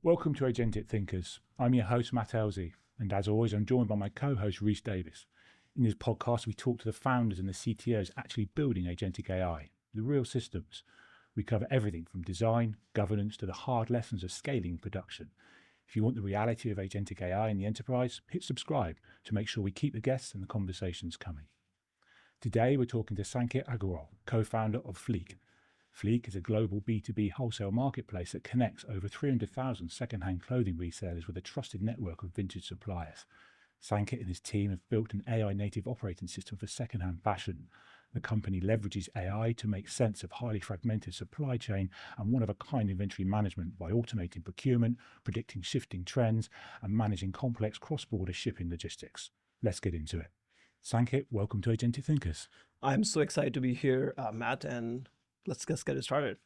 Welcome to Agentic Thinkers. I'm your host, Matt Elsie, and as always, I'm joined by my co-host, Rhys Davis. In this podcast, we talk to the founders and the CTOs actually building Agentic AI, the real systems. We cover everything from design, governance, to the hard lessons of scaling production. If you want the reality of Agentic AI in the enterprise, hit subscribe to make sure we keep the guests and the conversations coming. Today, we're talking to Sanket Agarwal, co-founder of Fleek. Fleek is a global B2B wholesale marketplace that connects over 300,000 second-hand clothing resellers with a trusted network of vintage suppliers. Sanket and his team have built an AI-native operating system for second-hand fashion. The company leverages AI to make sense of highly fragmented supply chain and one-of-a-kind inventory management by automating procurement, predicting shifting trends, and managing complex cross-border shipping logistics. Let's get into it. Sanket, welcome to Agentic Thinkers. I'm so excited to be here, Matt, and let's just get it started.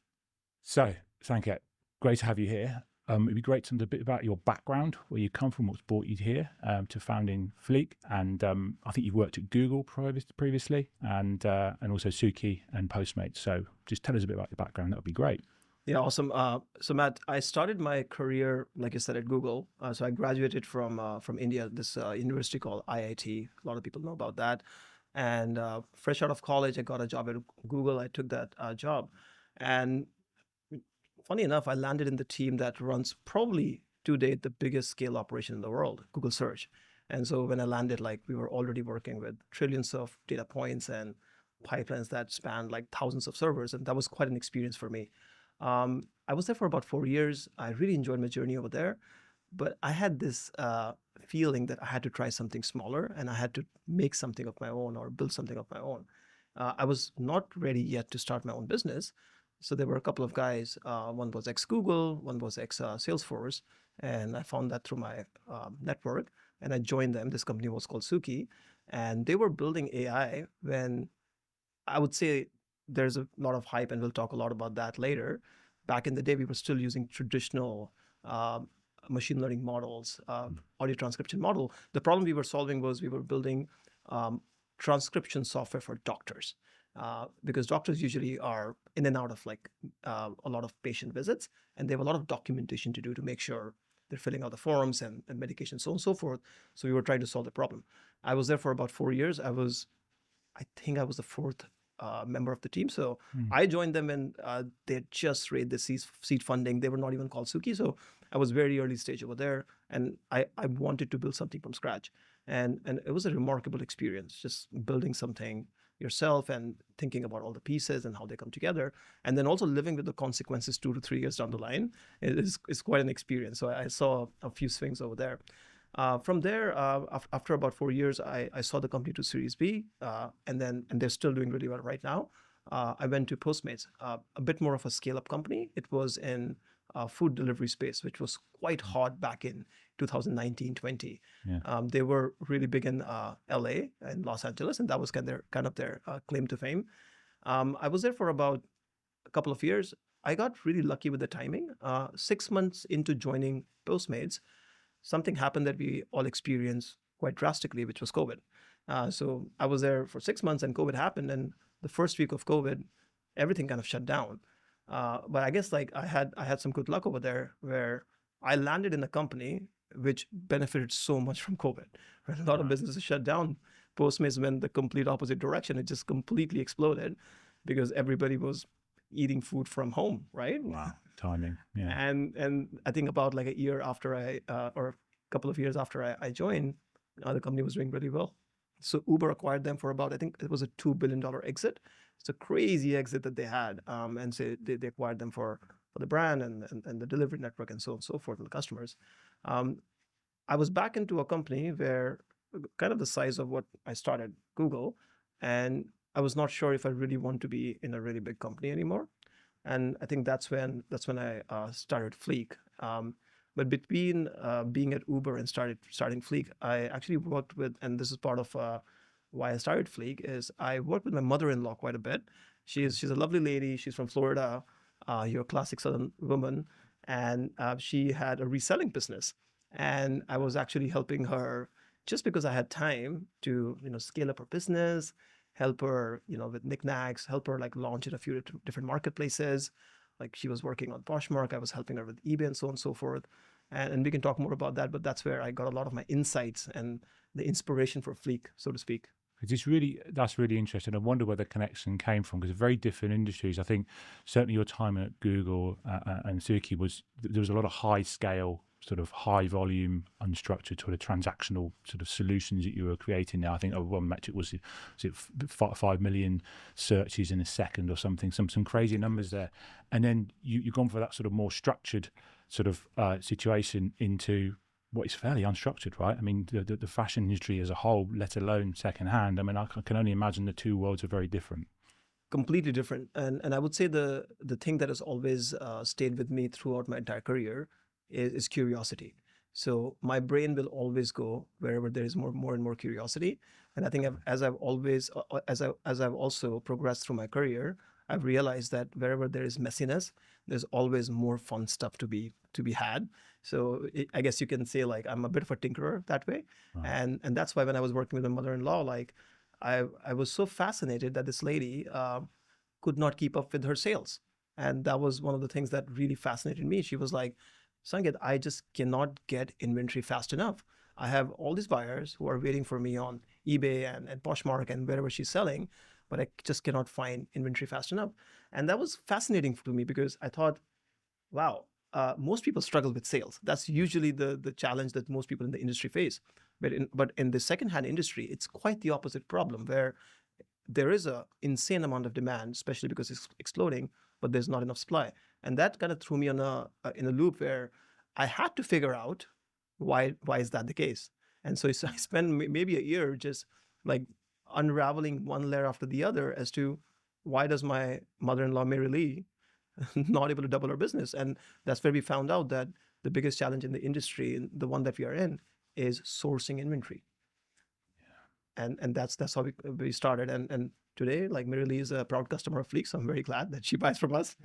So, Sanket, great to have you here. It'd be great to know a bit about your background, where you come from, what's brought you here to founding Fleek. And I think you've worked at Google previously and also Suki and Postmates. So just tell us a bit about your background. That would be great. Yeah, awesome. So Matt, I started my career, like you said, at Google. So I graduated from India, this university called IIT. A lot of people know about that. And fresh out of college, I got a job at Google. I took that job. And funny enough, I landed in the team that runs probably to date the biggest scale operation in the world, Google Search. And so when I landed, we were already working with trillions of data points and pipelines that spanned thousands of servers. And that was quite an experience for me. I was there for about 4 years. I really enjoyed my journey over there. But I had this feeling that I had to try something smaller and I had to make something of my own or build something of my own. I was not ready yet to start my own business. So there were a couple of guys. One was ex-Google, one was ex-Salesforce. And I found that through my network. And I joined them. This company was called Suki. And they were building AI when I would say there's a lot of hype, and we'll talk a lot about that later. Back in the day, we were still using traditional machine learning models, audio transcription model. The problem we were solving was we were building transcription software for doctors because doctors usually are in and out of a lot of patient visits, and they have a lot of documentation to do to make sure they're filling out the forms and medication, so on and so forth. So we were trying to solve the problem. I was there for about 4 years. I think I was the fourth member of the team. So I joined them when they had just raised the seed funding. They were not even called Suki. So I was very early stage over there, and I wanted to build something from scratch. And it was a remarkable experience, just building something yourself and thinking about all the pieces and how they come together. And then also living with the consequences 2 to 3 years down the line is quite an experience. So I saw a few swings over there. From there, after about 4 years, I saw the company to Series B, and they're still doing really well right now. I went to Postmates, a bit more of a scale-up company. It was in food delivery space, which was quite hot back in 2019-20. Yeah. They were really big in LA and Los Angeles, and that was kind of their claim to fame. I was there for about a couple of years. I got really lucky with the timing. 6 months into joining Postmates, something happened that we all experienced quite drastically, which was COVID. So I was there for 6 months and COVID happened. And the first week of COVID, everything kind of shut down. But I guess I had some good luck over there where I landed in a company which benefited so much from COVID. Right? A lot of businesses shut down. Postmates went the complete opposite direction. It just completely exploded because everybody was eating food from home, right? Wow, timing. Yeah. And I think about a year after or a couple of years after I joined, the company was doing really well. So Uber acquired them for about, I think it was a $2 billion exit. It's a crazy exit that they had. And so they acquired them for the brand and the delivery network and so on and so forth with the customers. I was back into a company where kind of the size of what I started, Google, and I was not sure if I really want to be in a really big company anymore. And I think that's when I started Fleek. But between being at Uber and starting Fleek, I actually worked with, and this is part of why I started Fleek, is I worked with my mother-in-law quite a bit. She's a lovely lady. She's from Florida, your classic Southern woman, and she had a reselling business. And I was actually helping her just because I had time to scale up her business, help her with knickknacks, help her launch in a few different marketplaces. Like she was working on Poshmark, I was helping her with eBay and so on and so forth. And we can talk more about that, but that's where I got a lot of my insights and the inspiration for Fleek, so to speak. That's really interesting. I wonder where the connection came from, because very different industries. I think certainly your time at Google and Suki there was a lot of high scale, sort of high volume, unstructured sort of transactional sort of solutions that you were creating there. I think one metric was it 5 million searches in a second or something, some crazy numbers there. And then you've gone for that sort of more structured sort of situation into what is fairly unstructured, right? I mean, the fashion industry as a whole, let alone secondhand. I mean, I can only imagine the two worlds are very different. Completely different. And I would say the thing that has always stayed with me throughout my entire career is curiosity. So my brain will always go wherever there is more and more curiosity. And I think as I've also progressed through my career, I've realized that wherever there is messiness, there's always more fun stuff to be had. So I guess you can say like I'm a bit of a tinkerer that way, Right. and that's why when I was working with my mother-in-law, like I was so fascinated that this lady could not keep up with her sales, and that was one of the things that really fascinated me. She was like, Sangeet, I just cannot get inventory fast enough. I have all these buyers who are waiting for me on eBay and Poshmark and wherever she's selling, but I just cannot find inventory fast enough. And that was fascinating to me because I thought, wow, most people struggle with sales. That's usually the challenge that most people in the industry face. But in the secondhand industry, it's quite the opposite problem, where there is a insane amount of demand, especially because it's exploding, but there's not enough supply. And that kind of threw me in a loop where I had to figure out why is that the case. And so I spent maybe a year just like unraveling one layer after the other as to why does my mother-in-law Mary Lee not able to double her business. And that's where we found out that the biggest challenge in the industry, and the one that we are in, is sourcing inventory. And that's how we started. And today, like, Mary Lee is a proud customer of Fleek, so I'm very glad that she buys from us.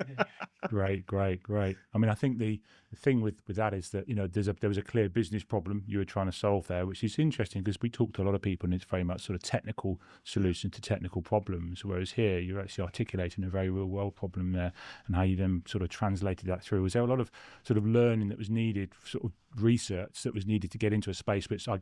Great. I mean, I think the thing with that is that, you know, there was a clear business problem you were trying to solve there, which is interesting because we talk to a lot of people and it's very much sort of technical solution to technical problems, whereas here you're actually articulating a very real world problem there, and how you then sort of translated that through. Was there a lot of sort of learning that was needed, sort of research that was needed to get into a space which I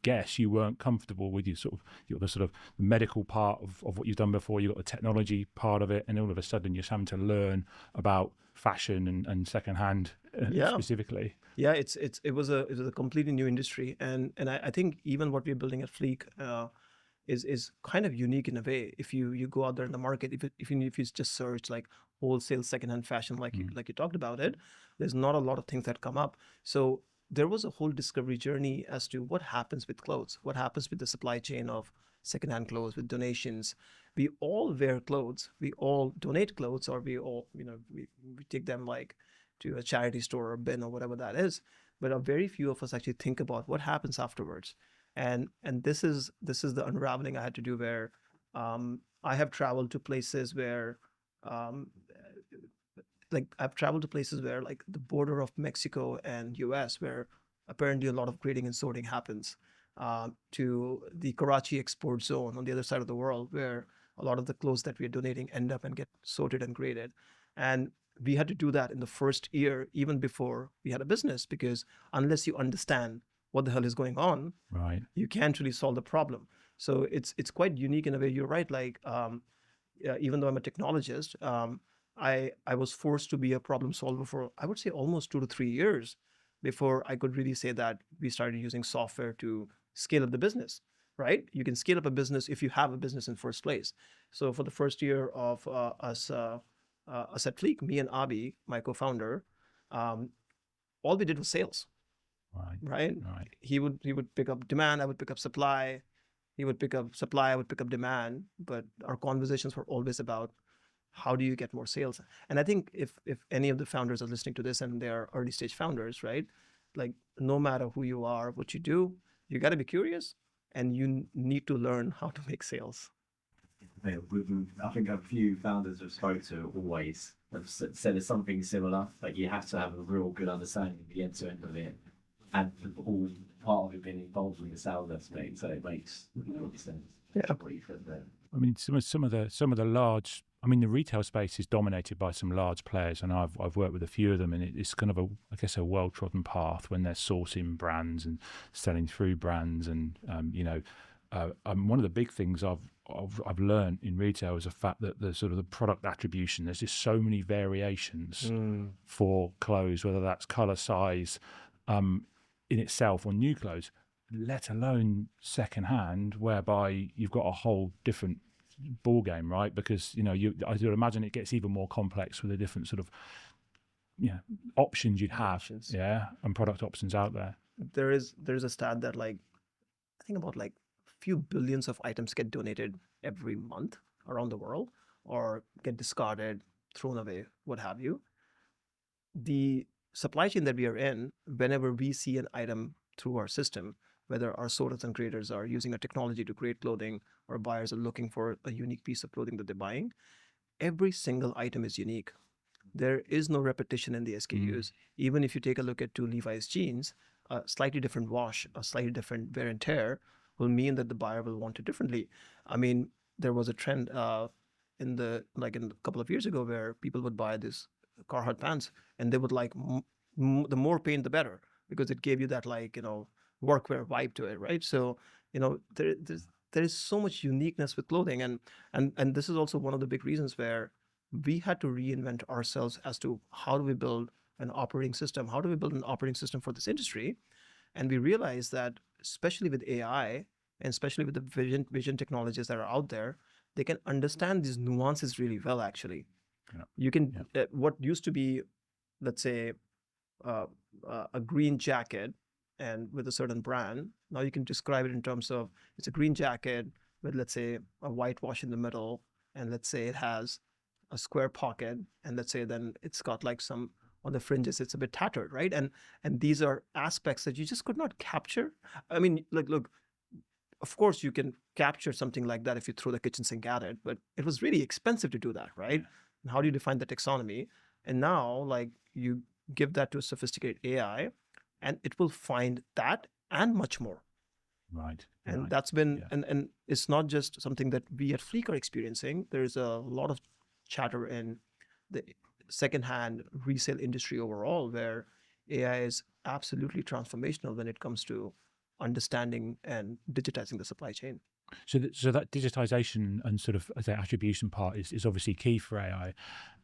guess you weren't comfortable with? You sort of, you've got the sort of medical part of what you've done before, you've got the technology part of it, and all of a sudden you're having to learn about fashion and secondhand specifically. Yeah, it was a completely new industry, and I think even what we're building at Fleek is kind of unique in a way. If you go out there in the market, if you just search like wholesale secondhand fashion, like you talked about it, there's not a lot of things that come up. So there was a whole discovery journey as to what happens with clothes, what happens with the supply chain of secondhand clothes, with donations. We all wear clothes, we all donate clothes, or we all, we take them like to a charity store or bin or whatever that is. But a very few of us actually think about what happens afterwards. And this is the unraveling I had to do, where I have traveled to places where I've traveled to places where, like, the border of Mexico and US, where apparently a lot of grading and sorting happens, to the Karachi export zone on the other side of the world, where a lot of the clothes that we are donating end up and get sorted and graded. And we had to do that in the first year, even before we had a business, because unless you understand what the hell is going on, right, you can't really solve the problem. So it's quite unique in a way. You're right. Like, even though I'm a technologist, I was forced to be a problem solver for, I would say, almost 2 to 3 years before I could really say that we started using software to scale up the business. Right? You can scale up a business if you have a business in first place. So for the first year of us at Fleek, me and Abi, my co-founder, all we did was sales. Right? He would pick up demand, I would pick up supply. He would pick up supply, I would pick up demand. But our conversations were always about, how do you get more sales? And I think if any of the founders are listening to this and they're early stage founders, right? Like, no matter who you are, what you do, you got to be curious, and you need to learn how to make sales. I think a few founders I've spoke to always have said it's something similar. Like, you have to have a real good understanding of the end to end of it, and all part of it being involved in the sales aspect. So it makes sense. Yeah. I mean, some of the large I mean, the retail space is dominated by some large players, and I've worked with a few of them, and it's kind of I guess a well-trodden path when they're sourcing brands and selling through brands, and one of the big things I've learned in retail is the fact that the sort of the product attribution, there's just so many variations for clothes, whether that's color, size, in itself, or new clothes, let alone secondhand, whereby you've got a whole different ball game, right? Because I would imagine it gets even more complex with the different sort of options you'd have, and product options out there. There's a stat that I think about a few billions of items get donated every month around the world, or get discarded, thrown away, what have you. The supply chain that we are in, whenever we see an item through our system, whether our sorters and creators are using a technology to create clothing, or buyers are looking for a unique piece of clothing that they're buying, every single item is unique. There is no repetition in the SKUs. Even if you take a look at 2 Levi's jeans, a slightly different wash, a slightly different wear and tear will mean that the buyer will want it differently. I mean, there was a trend in a couple of years ago where people would buy this Carhartt pants, and they would the more paint the better, because it gave you that workwear vibe to it, right? So there is so much uniqueness with clothing, and this is also one of the big reasons where we had to reinvent ourselves as to how do we build an operating system, for this industry. And we realized that, especially with AI, and especially with the vision technologies that are out there, they can understand these nuances really well, actually. You can, what used to be, let's say, a green jacket and with a certain brand, now you can describe it in terms of it's a green jacket with, let's say, a white wash in the middle, and let's say it has a square pocket, and let's say then it's got some on the fringes, it's a bit tattered, right? And these are aspects that you just could not capture. I mean, look, of course you can capture something like that if you throw the kitchen sink at it, but it was really expensive to do that, right? And how do you define the taxonomy? And now, you give that to a sophisticated AI, and it will find that and much more. Right. And that's been, and it's not just something that we at Fleek are experiencing. There's a lot of chatter in the secondhand resale industry overall, where AI is absolutely transformational when it comes to understanding and digitizing the supply chain. So that digitization and sort of the attribution part is obviously key for AI.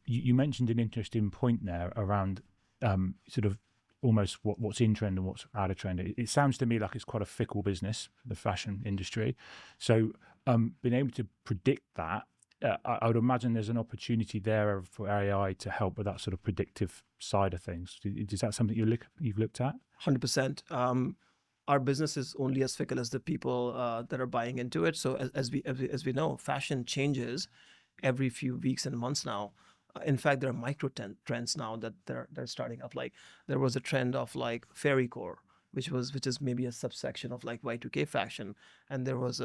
You mentioned an interesting point there around sort of almost what's in trend and what's out of trend. It sounds to me like it's quite a fickle business, the fashion industry. So being able to predict that, I would imagine there's an opportunity there for AI to help with that sort of predictive side of things. Is that something you've looked at? 100%. Our business is only as fickle as the people that are buying into it. So as we know, fashion changes every few weeks and months now. In fact, there are micro trends now that they're starting up. There was a trend of fairycore, which is maybe a subsection of Y2K fashion, and there was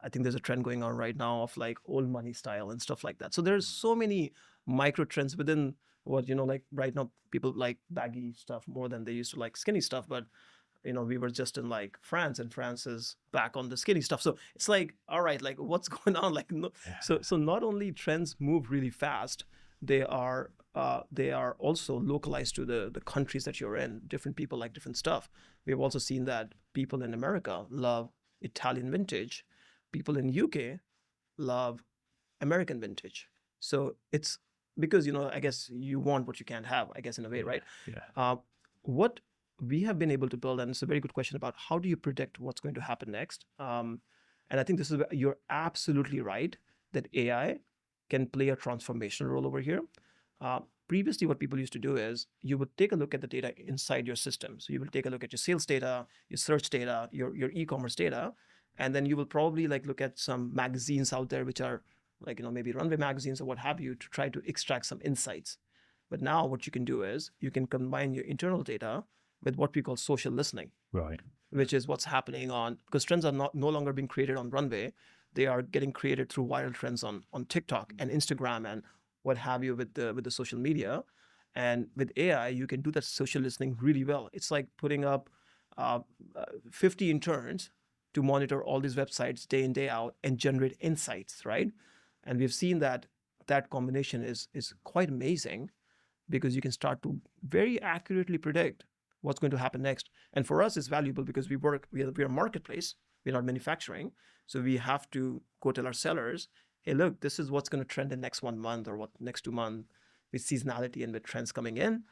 I think there's a trend going on right now of old money style and stuff like that. So there's so many micro trends within what right now people like baggy stuff more than they used to like skinny stuff. But we were just in France, and France is back on the skinny stuff. So it's all right, what's going on? So not only trends move really fast, they are also localized to the countries that you're in. Different people like different stuff. We have also seen that people in America love Italian vintage. People in UK love American vintage. So it's because, I guess you want what you can't have, I guess, in a way, right? Yeah. What we have been able to build, and it's a very good question about how do you predict what's going to happen next. And I think this is where you're absolutely right that AI can play a transformational role over here. Previously, what people used to do is you would take a look at the data inside your system. So you will take a look at your sales data, your search data, your e-commerce data, and then you will probably look at some magazines out there, which are maybe runway magazines or what have you, to try to extract some insights. But now what you can do is you can combine your internal data with what we call social listening, right? Which is what's happening because trends are no longer being created on runway. They are getting created through viral trends on TikTok and Instagram and what have you with the social media. And with AI, you can do that social listening really well. It's like putting up 50 interns to monitor all these websites day in, day out and generate insights, right? And we've seen that combination is quite amazing, because you can start to very accurately predict what's going to happen next. And for us, it's valuable because we are a marketplace, we're not manufacturing. So we have to go tell our sellers, hey, look, this is what's going to trend in next 1 month or what next 2 months with seasonality and with trends coming in.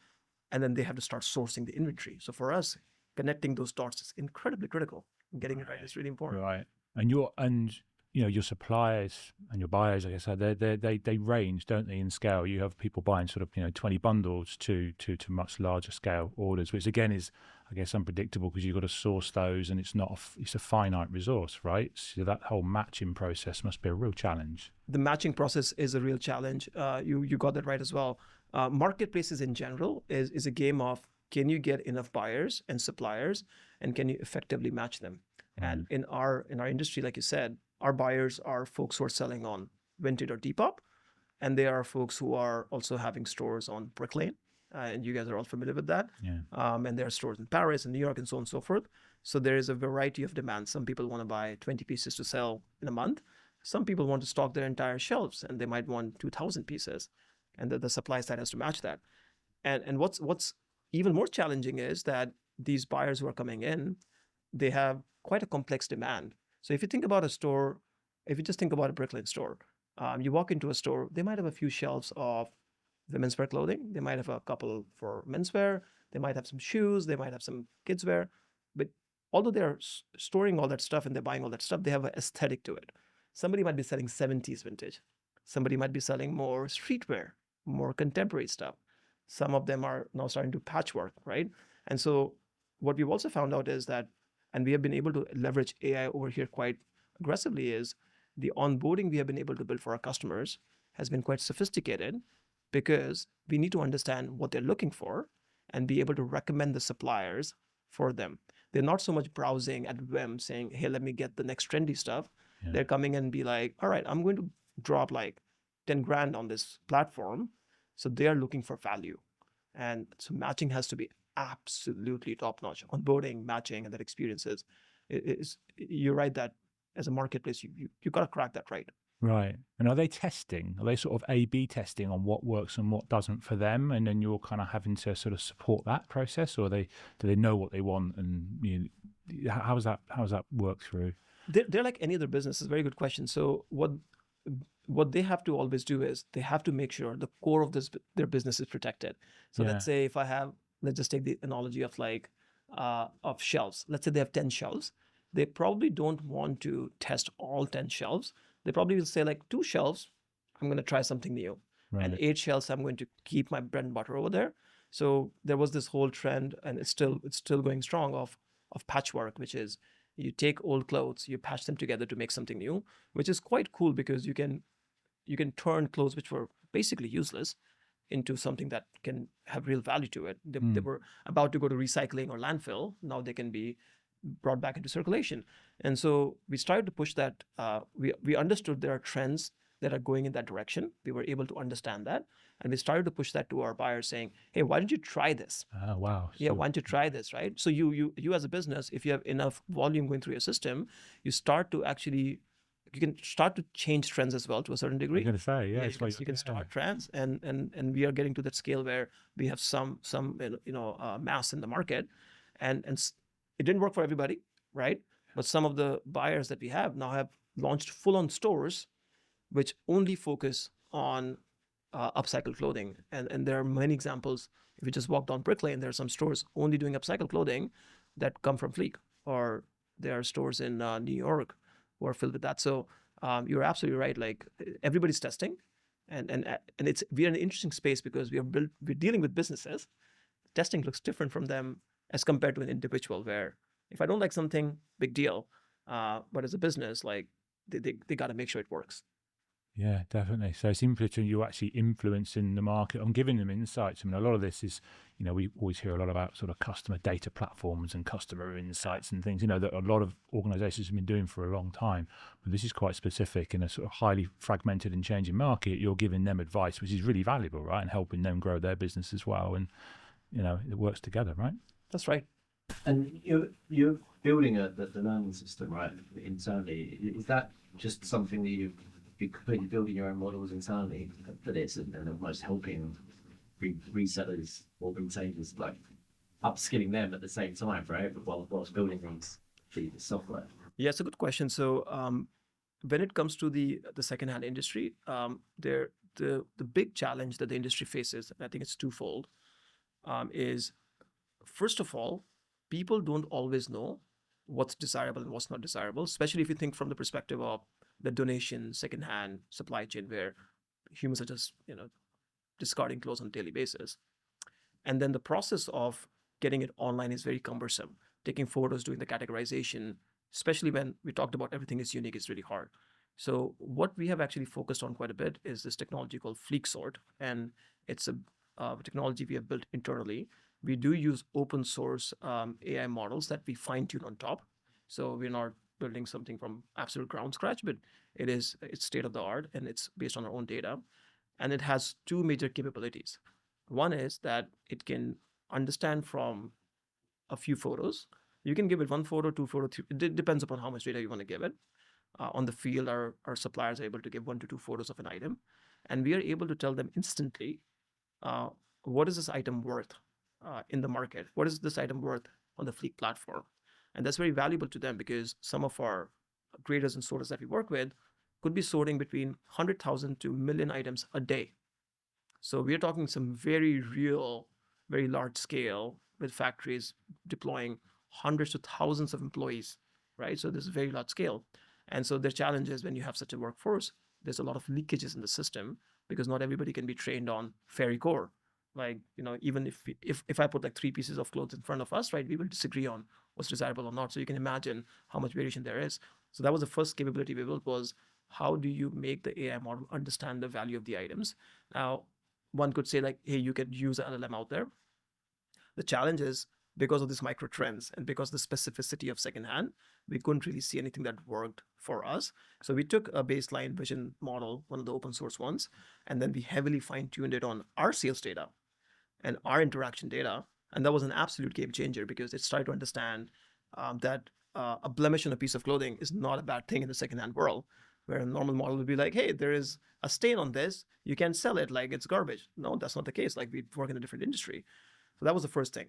And then they have to start sourcing the inventory. So for us, connecting those dots is incredibly critical. Getting it right is really important. Right. And your suppliers and your buyers, like I said, they range, don't they, in scale? You have people buying sort of 20 bundles to much larger scale orders, which again is, I guess, unpredictable because you've got to source those, and it's a finite resource, right? So that whole matching process must be a real challenge. The matching process is a real challenge. You got that right as well. Marketplaces in general is a game of, can you get enough buyers and suppliers, and can you effectively match them? And in our industry, like you said, our buyers are folks who are selling on Vinted or Depop, and they are folks who are also having stores on Brick Lane, and you guys are all familiar with that. Yeah. And there are stores in Paris and New York and so on and so forth. So there is a variety of demand. Some people want to buy 20 pieces to sell in a month. Some people want to stock their entire shelves, and they might want 2,000 pieces, and the supply side has to match that. And what's even more challenging is that these buyers who are coming in, they have quite a complex demand. So if you think about a store, if you just think about a Brick Lane store, you walk into a store, they might have a few shelves of women's wear clothing. They might have a couple for menswear. They might have some shoes. They might have some kids wear. But although they're storing all that stuff and they're buying all that stuff, they have an aesthetic to it. Somebody might be selling 70s vintage. Somebody might be selling more streetwear, more contemporary stuff. Some of them are now starting to patchwork, right? And so what we've also found out is that, and we have been able to leverage AI over here quite aggressively, is the onboarding we have been able to build for our customers has been quite sophisticated, because we need to understand what they're looking for and be able to recommend the suppliers for them. They're not so much browsing at whim saying, hey, let me get the next trendy stuff. Yeah. They're coming in and be like, all right, I'm going to drop like 10 grand on this platform. So they are looking for value. And so matching has to be absolutely top notch. Onboarding, matching, and that experiences you're right that as a marketplace, you got to crack that right. Right. And are they testing? Are they sort of A/B testing on what works and what doesn't for them? And then you're kind of having to sort of support that process, or do they know what they want? And how does that work through? They're like any other business. It's a very good question. So what they have to always do is they have to make sure the core of their business is protected. So let's say let's just take the analogy of of shelves. Let's say they have 10 shelves. They probably don't want to test all 10 shelves. They probably will say 2 shelves, I'm going to try something new. Right. And 8 shelves, I'm going to keep my bread and butter over there. So there was this whole trend, and it's still going strong, of patchwork, which is you take old clothes, you patch them together to make something new, which is quite cool because you can turn clothes which were basically useless into something that can have real value to it. They were about to go to recycling or landfill. Now they can be brought back into circulation. And so we started to push that. We understood there are trends that are going in that direction. We were able to understand that. And we started to push that to our buyers saying, hey, why don't you try this? Oh, wow. Yeah, why don't you try this, right? So you as a business, if you have enough volume going through your system, you can start to change trends as well to a certain degree. I'm going to say, yeah. You can start trends, and we are getting to that scale where we have some mass in the market, and it didn't work for everybody, right? But some of the buyers that we have now have launched full-on stores which only focus on upcycled clothing, and there are many examples. If you just walk down Brick Lane, there are some stores only doing upcycled clothing that come from Fleek, or there are stores in New York who are filled with that. So you're absolutely right. Everybody's testing, and we're in an interesting space because we're dealing with businesses. Testing looks different from them as compared to an individual, where if I don't like something, big deal. But as a business, they got to make sure it works. Yeah, definitely. So it's important you're actually influencing the market and giving them insights. I mean, a lot of this is, we always hear a lot about sort of customer data platforms and customer insights and things, that a lot of organizations have been doing for a long time. But this is quite specific in a sort of highly fragmented and changing market. You're giving them advice, which is really valuable, right? And helping them grow their business as well. And, it works together, right? That's right. And you're building the learning system, right, internally. Is that just something that you've be completely building your own models internally for this, and almost helping resellers or retailers, like upskilling them at the same time, right? But whilst building the software. Yeah, it's a good question. So when it comes to the secondhand industry, the big challenge that the industry faces, and I think it's twofold, is first of all, people don't always know what's desirable and what's not desirable, especially if you think from the perspective of the donation, secondhand supply chain, where humans are just discarding clothes on a daily basis. And then the process of getting it online is very cumbersome. Taking photos, doing the categorization, especially when we talked about everything is unique, is really hard. So what we have actually focused on quite a bit is this technology called FleekSort, and it's a technology we have built internally. We do use open source AI models that we fine tune on top. So we're not building something from absolute ground scratch, but it's state of the art, and it's based on our own data. And it has two major capabilities. One is that it can understand from a few photos. You can give it 1 photo, 2 photo, 3. It depends upon how much data you want to give it. On the field, our suppliers are able to give 1 to 2 photos of an item, and we are able to tell them instantly what is this item worth in the market. What is this item worth on the Fleek platform? And that's very valuable to them, because some of our graders and sorters that we work with could be sorting between 100,000 to 1 million items a day. So we are talking some very real, very large scale, with factories deploying hundreds to thousands of employees, right? So this is very large scale. And so the challenge is, when you have such a workforce, there's a lot of leakages in the system, because not everybody can be trained on fairy core. Like, even if I put like 3 pieces of clothes in front of us, right, we will disagree on what's desirable or not. So you can imagine how much variation there is. So that was the first capability we built, was how do you make the AI model understand the value of the items? Now, one could say like, hey, you could use an LLM out there. The challenge is, because of these micro trends and because of the specificity of secondhand, we couldn't really see anything that worked for us. So we took a baseline vision model, one of the open source ones, and then we heavily fine-tuned it on our sales data and our interaction data. And that was an absolute game changer, because it started to understand that a blemish on a piece of clothing is not a bad thing in the secondhand world, where a normal model would be like, hey, there is a stain on this, you can't sell it, like it's garbage. No, that's not the case. Like, we work in a different industry. So that was the first thing.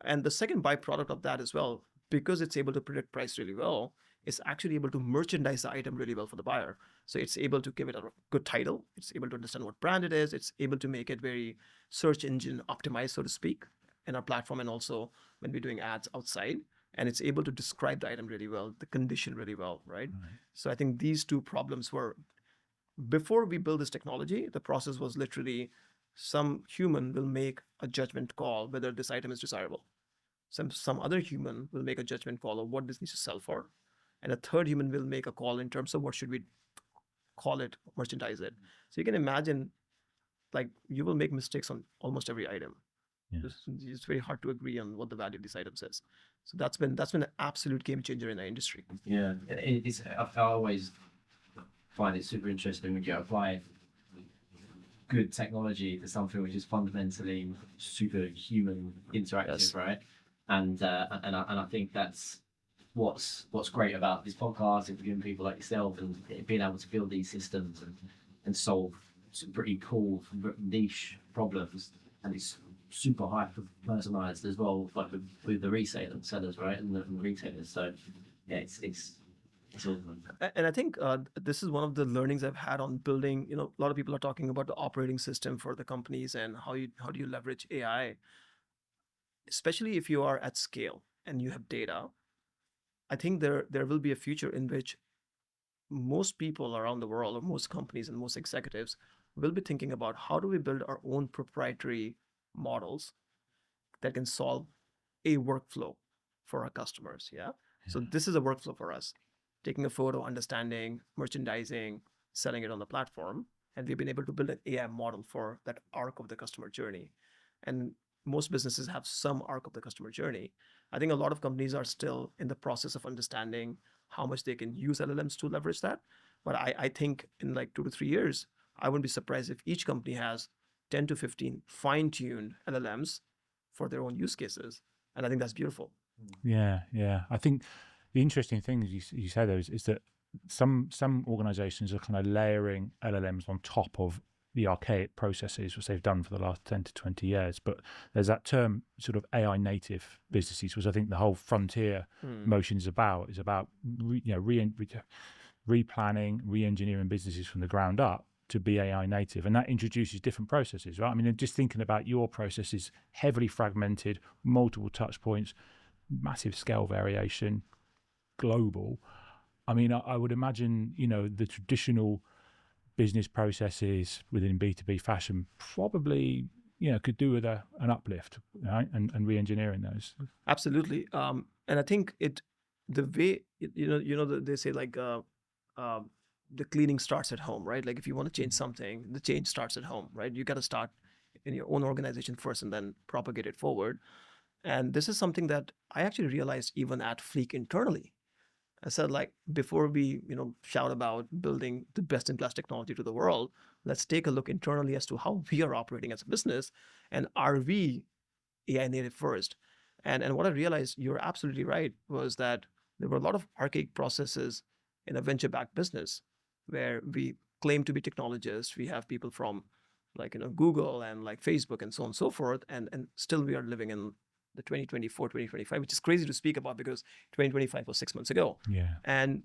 And the second byproduct of that as well, because it's able to predict price really well, is actually able to merchandise the item really well for the buyer. So it's able to give it a good title. It's able to understand what brand it is. It's able to make it very search engine optimized, so to speak, in our platform, and also when we're doing ads outside. And it's able to describe the item really well, the condition really well, right? So I think these two problems were, before we build this technology, the process was literally, some human will make a judgment call whether this item is desirable. Some other human will make a judgment call of what this needs to sell for. And a third human will make a call in terms of what should we call it, merchandise it. So you can imagine, like, you will make mistakes on almost every item. Yeah. It's very hard to agree on what the value of these items is. So that's been an absolute game changer in the industry. Yeah, I always find it super interesting when you apply good technology to something which is fundamentally super human interactive, yes. Right? And I think that's what's great about this podcast, and giving people like yourself and being able to build these systems and solve some pretty cool niche problems, and it's super hyper personalized as well, like with the resellers, sellers, right, and the retailers. So yeah, it's awesome. And I think this is one of the learnings I've had on building. A lot of people are talking about the operating system for the companies and how do you leverage AI, especially if you are at scale and you have data. I think there will be a future in which most people around the world, or most companies and most executives, will be thinking about how do we build our own proprietary models that can solve a workflow for our customers. Yeah. So this is a workflow for us. Taking a photo, understanding, merchandising, selling it on the platform. And we've been able to build an AI model for that arc of the customer journey. And most businesses have some arc of the customer journey. I think a lot of companies are still in the process of understanding how much they can use LLMs to leverage that. But I think in like 2 to 3 years, I wouldn't be surprised if each company has 10 to 15 fine-tuned LLMs for their own use cases. And I think that's beautiful. Yeah. I think the interesting thing you say though is that some organizations are kind of layering LLMs on top of the archaic processes, which they've done for the last 10 to 20 years. But there's that term sort of AI native businesses, which I think the whole frontier motion is about replanning, re-engineering businesses from the ground up to be AI native. And that introduces different processes, right? I mean, just thinking about your processes, heavily fragmented, multiple touch points, massive scale variation, global. I mean, I would imagine, the traditional business processes within B2B fashion probably, could do with an uplift, right? And re-engineering those. Absolutely. And I think the way, they say like the cleaning starts at home, right? Like if you want to change something, the change starts at home, right? You got to start in your own organization first and then propagate it forward. And this is something that I actually realized even at Fleek internally. I said, like, before we, shout about building the best-in-class technology to the world, let's take a look internally as to how we are operating as a business, and are we AI native first? And what I realized, you're absolutely right, was that there were a lot of archaic processes in a venture-backed business where we claim to be technologists. We have people from, like, Google and like Facebook and so on and so forth, and still we are living in the 2024, 2025, which is crazy to speak about because 2025 was 6 months ago. Yeah. And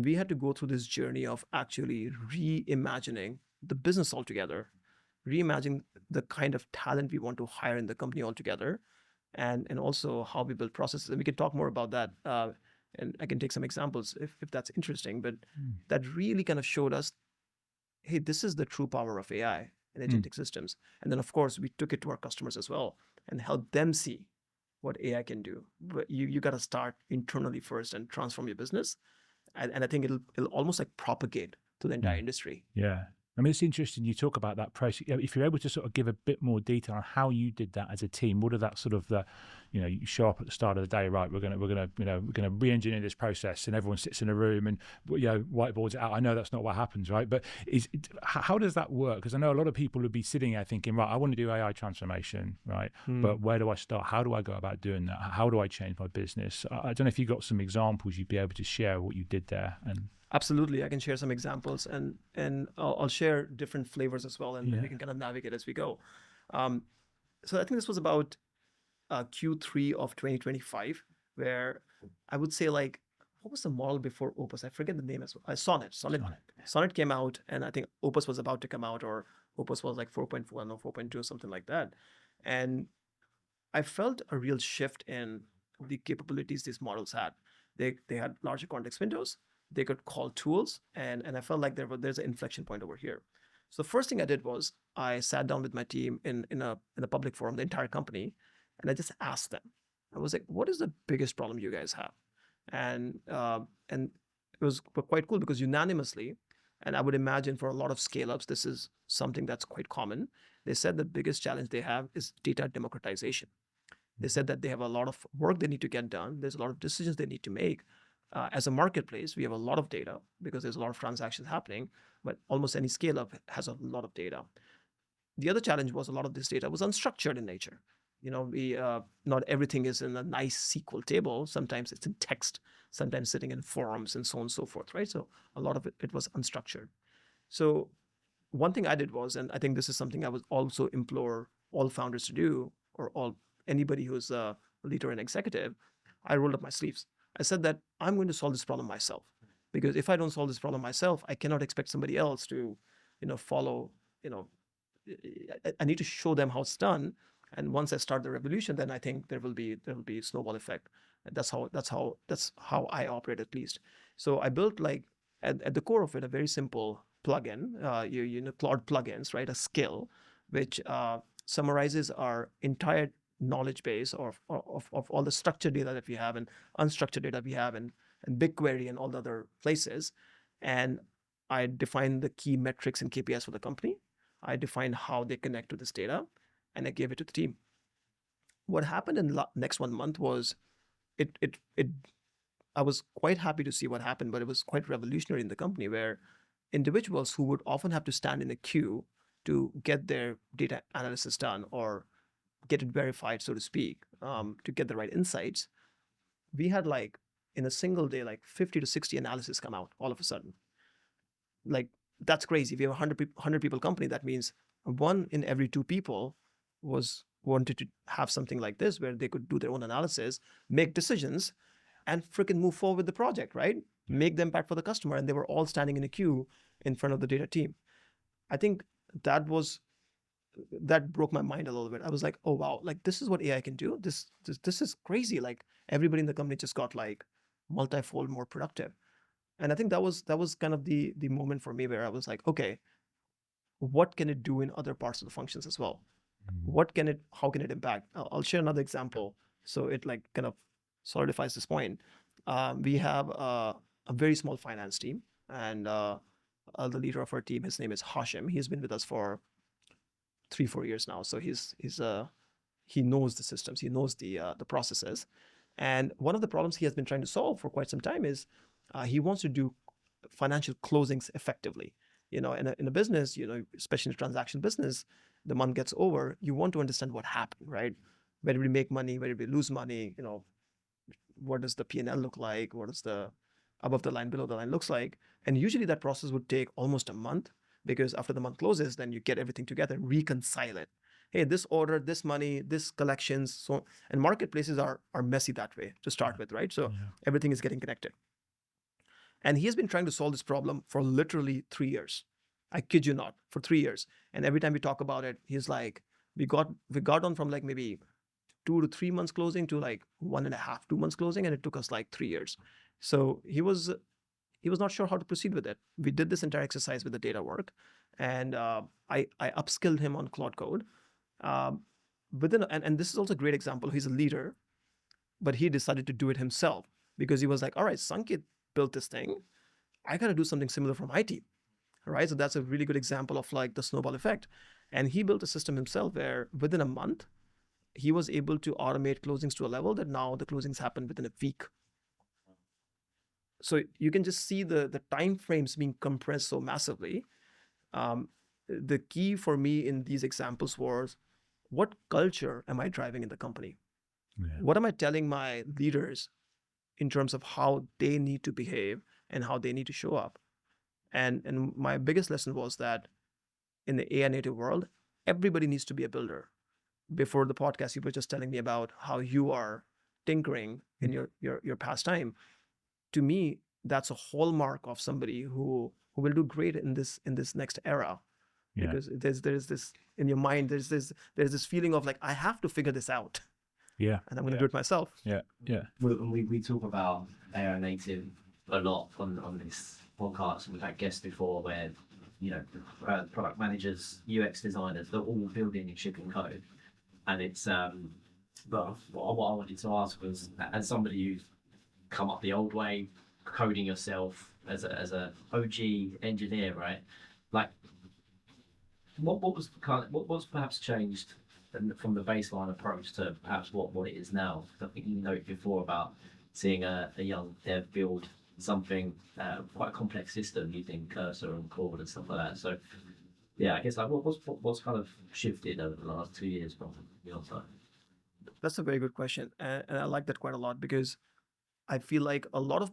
we had to go through this journey of actually reimagining the business altogether, reimagining the kind of talent we want to hire in the company altogether, and also how we build processes. And we can talk more about that. And I can take some examples if that's interesting, but that really kind of showed us, hey, this is the true power of AI and agentic systems. And then of course we took it to our customers as well and helped them see what AI can do. But you got to start internally first and transform your business. And I think it'll almost like propagate to the entire industry. Yeah. I mean, it's interesting you talk about that process. If you're able to sort of give a bit more detail on how you did that as a team, what are that sort of you show up at the start of the day, right? We're gonna re-engineer this process, and everyone sits in a room and whiteboards it out. I know that's not what happens, right? But how does that work? Because I know a lot of people would be sitting there thinking, right, I want to do AI transformation, right? But where do I start? How do I go about doing that? How do I change my business? I don't know if you've got some examples you'd be able to share what you did there. And absolutely, I can share some examples, and I'll share different flavors as well, and we can kind of navigate as we go. So I think this was about Q3 of 2025, where I would say, like, what was the model before Opus? I forget the name as well. Sonnet came out, and I think Opus was about to come out, or Opus was like 4.1 or 4.2 or something like that. And I felt a real shift in the capabilities these models had. They had larger context windows. They could call tools, and I felt like there's an inflection point over here. So the first thing I did was I sat down with my team in a public forum, the entire company, and I just asked them. I was like, "What is the biggest problem you guys have?" And it was quite cool because unanimously, and I would imagine for a lot of scale-ups, this is something that's quite common. They said the biggest challenge they have is data democratization. They said that they have a lot of work they need to get done. There's a lot of decisions they need to make. As a marketplace, we have a lot of data because there's a lot of transactions happening, but almost any scale-up has a lot of data. The other challenge was a lot of this data was unstructured in nature. Not everything is in a nice SQL table. Sometimes it's in text, sometimes sitting in forums and so on and so forth, right? So a lot of it was unstructured. So one thing I did was, and I think this is something I would also implore all founders to do, or anybody who's a leader and executive, I rolled up my sleeves. I said that I'm going to solve this problem myself, because if I don't solve this problem myself, I cannot expect somebody else to, follow. I need to show them how it's done, and once I start the revolution, then I think there will be a snowball effect. And that's how I operate, at least. So I built, like, at the core of it, a very simple plugin, Claude plugins, right? A skill which summarizes our entire knowledge base of all the structured data that we have and unstructured data we have, and BigQuery and all the other places. And I define the key metrics and KPIs for the company. I define how they connect to this data, and I gave it to the team. What happened in next 1 month was I was quite happy to see what happened, but it was quite revolutionary in the company, where individuals who would often have to stand in a queue to get their data analysis done or get it verified, so to speak, to get the right insights, we had, like, in a single day, like 50 to 60 analysis come out all of a sudden. Like, that's crazy. If you have a 100 people company, that means 1 in every 2 people wanted to have something like this where they could do their own analysis, make decisions, and freaking move forward with the project, right? Make the impact for the customer. And they were all standing in a queue in front of the data team. I think that broke my mind a little bit. I was like, oh wow, like this is what AI can do. This is crazy. Like everybody in the company just got like multifold more productive. And I think that was kind of the moment for me where I was like, okay, what can it do in other parts of the functions as well? How can it impact? I'll share another example. So it like kind of solidifies this point. We have a very small finance team, and the leader of our team, his name is Hashim. He's been with us for 3-4 years now. So he knows the systems, he knows the processes. And one of the problems he has been trying to solve for quite some time is he wants to do financial closings effectively. In a business, especially in a transaction business, the month gets over, you want to understand what happened, right? Where did we make money? Where did we lose money? What does the P&L look like? What is the above the line, below the line looks like? And usually that process would take almost a month, because after the month closes, then you get everything together, reconcile it. Hey, this order, this money, this collections, so, and marketplaces are messy that way to start with, right? So everything is getting connected. And he has been trying to solve this problem for literally 3 years. I kid you not, for 3 years. And every time we talk about it, he's like, we got on from like maybe 2 to 3 months closing to like 1.5, 2 months closing, and it took us like 3 years. So he was not sure how to proceed with it. We did this entire exercise with the data work, and I upskilled him on Claude Code. But then, and this is also a great example. He's a leader, but he decided to do it himself because he was like, all right, Sanket built this thing. I got to do something similar for my team, right? So that's a really good example of like the snowball effect. And he built a system himself where within a month, he was able to automate closings to a level that now the closings happen within a week. So you can just see the time frames being compressed so massively. The key for me in these examples was, what culture am I driving in the company? Yeah. What am I telling my leaders in terms of how they need to behave and how they need to show up? And my biggest lesson was that in the AI native world, everybody needs to be a builder. Before the podcast, you were just telling me about how you are tinkering in your pastime. To me, that's a hallmark of somebody who will do great in this next era. Yeah. Because there's this in your mind, there's this feeling of like, I have to figure this out. Yeah. And I'm going to do it myself. Yeah. Yeah. We talk about AI native a lot on this podcast, and we've had guests before where, product managers, UX designers, they're all building and shipping code. And it's, but what I wanted to ask was, as somebody who's come up the old way, coding yourself as a OG engineer, right? Like, what's perhaps changed from the baseline approach to perhaps what it is now? I think you noted before about seeing a young dev build something, quite a complex system using Cursor and Claude and stuff like that. So, yeah, I guess like what's kind of shifted over the last 2 years from your side? That's a very good question, and I like that quite a lot, because I feel like a lot of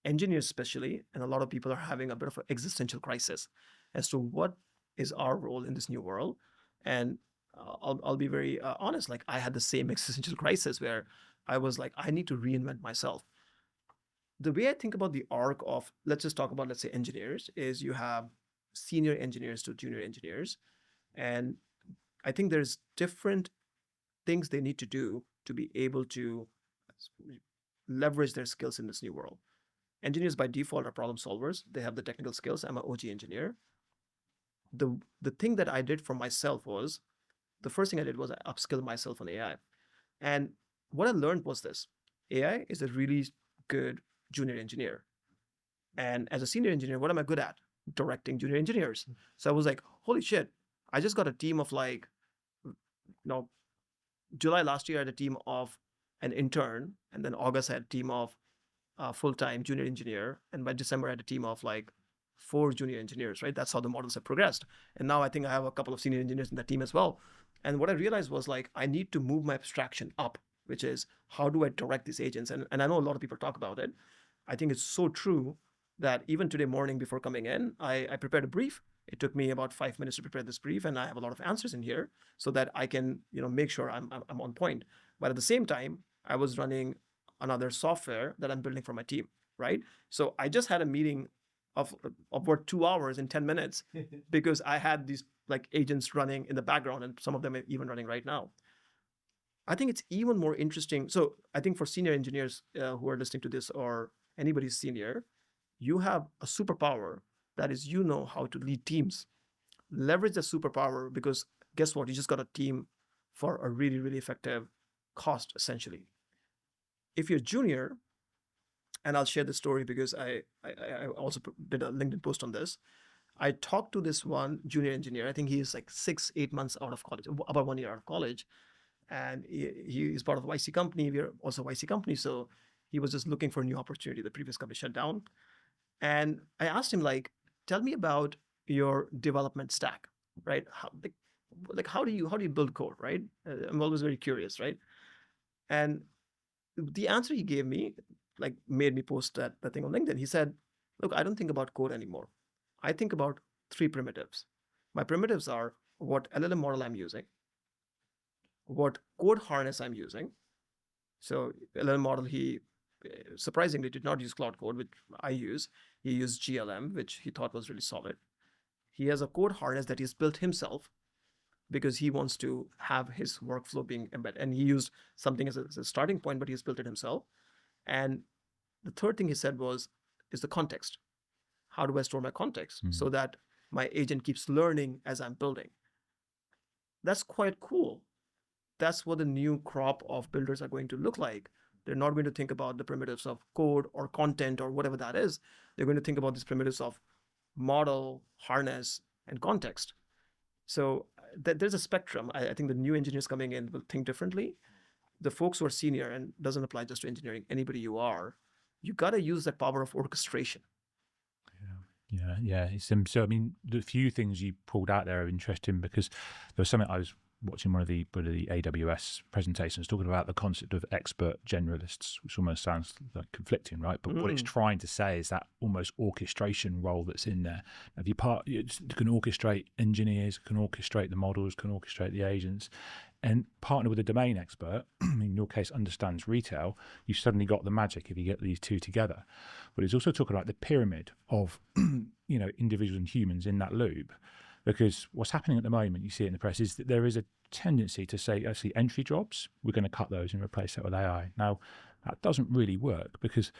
engineers, especially, and a lot of people are having a bit of an existential crisis as to what is our role in this new world. And I'll be very honest. Like, I had the same existential crisis where I was like, I need to reinvent myself. The way I think about the arc of, let's just talk about, let's say, engineers, is you have senior engineers to junior engineers. And I think there's different things they need to do to be able to leverage their skills in this new world. Engineers by default are problem solvers. They have the technical skills. I'm an OG engineer. The thing that I did for myself was, the first thing I did was I upskilled myself on AI. And what I learned was this: AI is a really good junior engineer. And as a senior engineer, what am I good at? Directing junior engineers. So I was like, holy shit, I just got a team of like, July last year I had a team of an intern, and then August I had a team of full-time junior engineer, and by December I had a team of like 4 junior engineers, right? That's how the models have progressed. And now I think I have a couple of senior engineers in that team as well. And what I realized was like, I need to move my abstraction up which is how do I direct these agents? And I know a lot of people talk about it. I think it's so true that even today morning before coming in, I prepared a brief. It took me about 5 minutes to prepare this brief, and I have a lot of answers in here so that I can, make sure I'm on point. But at the same time, I was running another software that I'm building for my team, right? So I just had a meeting of what 2 hours in 10 minutes because I had these like agents running in the background, and some of them are even running right now. I think it's even more interesting. So I think for senior engineers who are listening to this, or anybody's senior, you have a superpower that is how to lead teams. Leverage the superpower, because guess what? You just got a team for a really, really effective cost, essentially. If you're junior, and I'll share the story because I also did a LinkedIn post on this. I talked to this one junior engineer. I think he is like 6-8 months out of college, about 1 year out of college. And he is part of a YC company. We're also a YC company. So he was just looking for a new opportunity. The previous company shut down. And I asked him, like, tell me about your development stack, right? How do you build code, right? I'm always very curious, right? And the answer he gave me, like, made me post that thing on LinkedIn. He said, look, I don't think about code anymore. I think about 3 primitives. My primitives are what LLM model I'm using, what code harness I'm using. So LLM model, he surprisingly did not use Cloud Code, which I use. He used GLM, which he thought was really solid. He has a code harness that he's built himself because he wants to have his workflow being embedded. And he used something as a starting point, but he's built it himself. And the third thing he said is the context. How do I store my context so that my agent keeps learning as I'm building? That's quite cool. That's what the new crop of builders are going to look like. They're not going to think about the primitives of code or content or whatever that is. They're going to think about these primitives of model, harness, and context. So there's a spectrum. I think the new engineers coming in will think differently. The folks who are senior, and doesn't apply just to engineering, anybody you are, you got to use that power of orchestration. Yeah. So I mean, the few things you pulled out there are interesting, because there was something I was watching one of the AWS presentations talking about the concept of expert generalists, which almost sounds like conflicting, right? But what it's trying to say is that almost orchestration role that's in there. If you can orchestrate engineers, can orchestrate the models, can orchestrate the agents, and partner with a domain expert, in your case understands retail, you've suddenly got the magic if you get these two together. But it's also talking about the pyramid of individuals and humans in that loop. Because what's happening at the moment, you see it in the press, is that there is a tendency to say, actually, entry jobs, we're going to cut those and replace that with AI. Now, that doesn't really work, because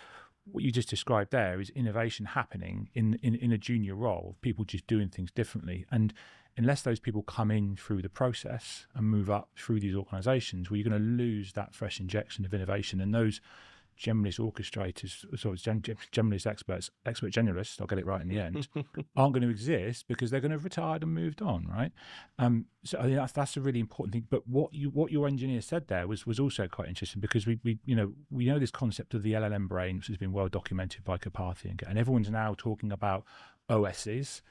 what you just described there is innovation happening in a junior role, people just doing things differently. And unless those people come in through the process and move up through these organizations, well, you're going to lose that fresh injection of innovation. And those generalist orchestrators, generalist experts, expert generalists, I'll get it right in the end, aren't going to exist because they're going to have retired and moved on, right? So I think that's a really important thing. But what your engineer said there was also quite interesting, because we know this concept of the LLM brain, which has been well documented by Karpathy, and everyone's now talking about OSs,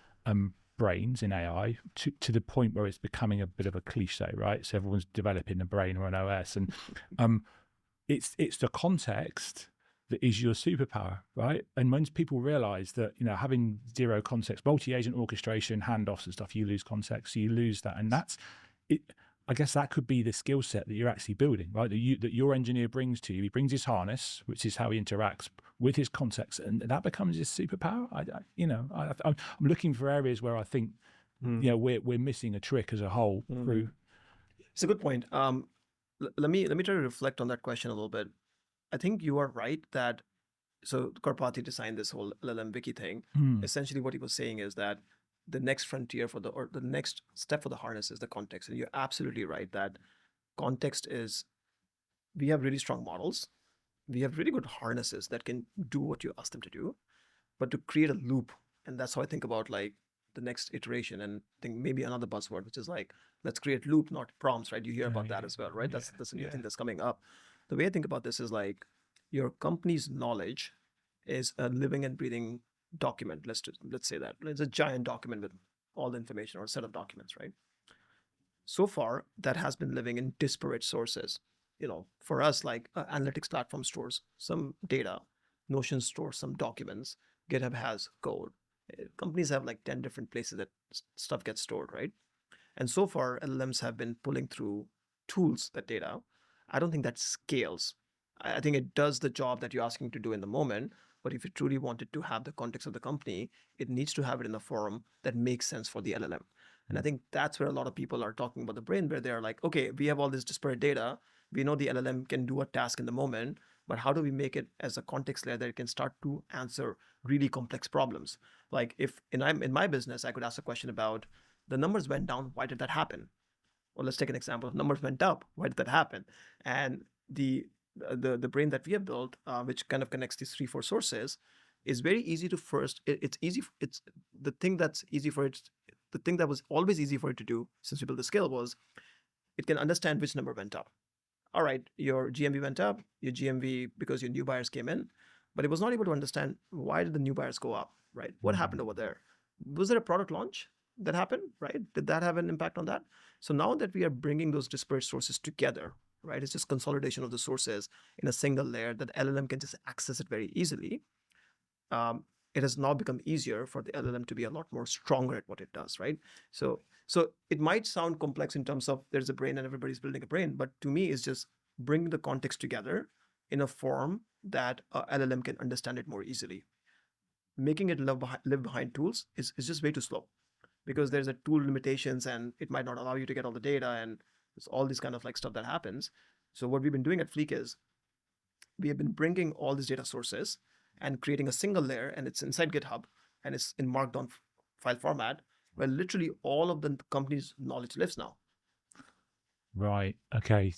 brains in AI, to the point where it's becoming a bit of a cliche, right? So everyone's developing a brain or an OS, and it's the context that is your superpower, right? And once people realize that, having zero context, multi-agent orchestration, handoffs and stuff, you lose context, so you lose that. And that's it. I guess that could be the skill set that you're actually building, right? That your engineer brings to you. He brings his harness, which is how he interacts with his context, and that becomes his superpower. I'm looking for areas where I think, we're missing a trick as a whole through. It's a good point. Let me try to reflect on that question a little bit. I think you are right that, so Karpathy designed this whole LLM wiki thing. Essentially what he was saying is that the next frontier the next step for the harness is the context. And you're absolutely right that context is, we have really strong models. We have really good harnesses that can do what you ask them to do, but to create a loop. And that's how I think about like the next iteration, and I think maybe another buzzword, which is like, let's create loop, not prompts, right? You hear about that as well, right? That's a new thing that's coming up. The way I think about this is like, your company's knowledge is a living and breathing document. Let's say that it's a giant document with all the information, or a set of documents, right? So far, that has been living in disparate sources. for us, like analytics platform stores some data, Notion stores some documents, GitHub has code. Companies have like 10 different places that stuff gets stored, right? And so far, LLMs have been pulling through tools that data. I don't think that scales. I think it does the job that you're asking to do in the moment. But if you truly wanted to have the context of the company, it needs to have it in a form that makes sense for the LLM. And I think that's where a lot of people are talking about the brain, where they're like, okay, we have all this disparate data. We know the LLM can do a task in the moment, but how do we make it as a context layer that it can start to answer really complex problems? Like if in my business, I could ask a question about the numbers went down, why did that happen? Or let's take an example of numbers went up, why did that happen? And the brain that we have built, which kind of connects these 3-4 sources, is very easy to first. It's easy. It's the thing that's easy for it. The thing that was always easy for it to do since we built the scale was it can understand which number went up. All right, your GMV went up, your GMV because your new buyers came in, but it was not able to understand why did the new buyers go up, right? What happened over there? Was there a product launch that happened, right? Did that have an impact on that? So now that we are bringing those disparate sources together, right? It's just consolidation of the sources in a single layer that LLM can just access it very easily. It has now become easier for the LLM to be a lot more stronger at what it does, right? So it might sound complex in terms of there's a brain and everybody's building a brain, but to me, it's just bring the context together in a form that LLM can understand it more easily. Making it live behind tools is just way too slow, because there's a tool limitations and it might not allow you to get all the data, and there's all this kind of like stuff that happens. So what we've been doing at Fleek is we have been bringing all these data sources and creating a single layer, and it's inside GitHub and it's in markdown file format where literally all of the company's knowledge lives now. Right. Okay.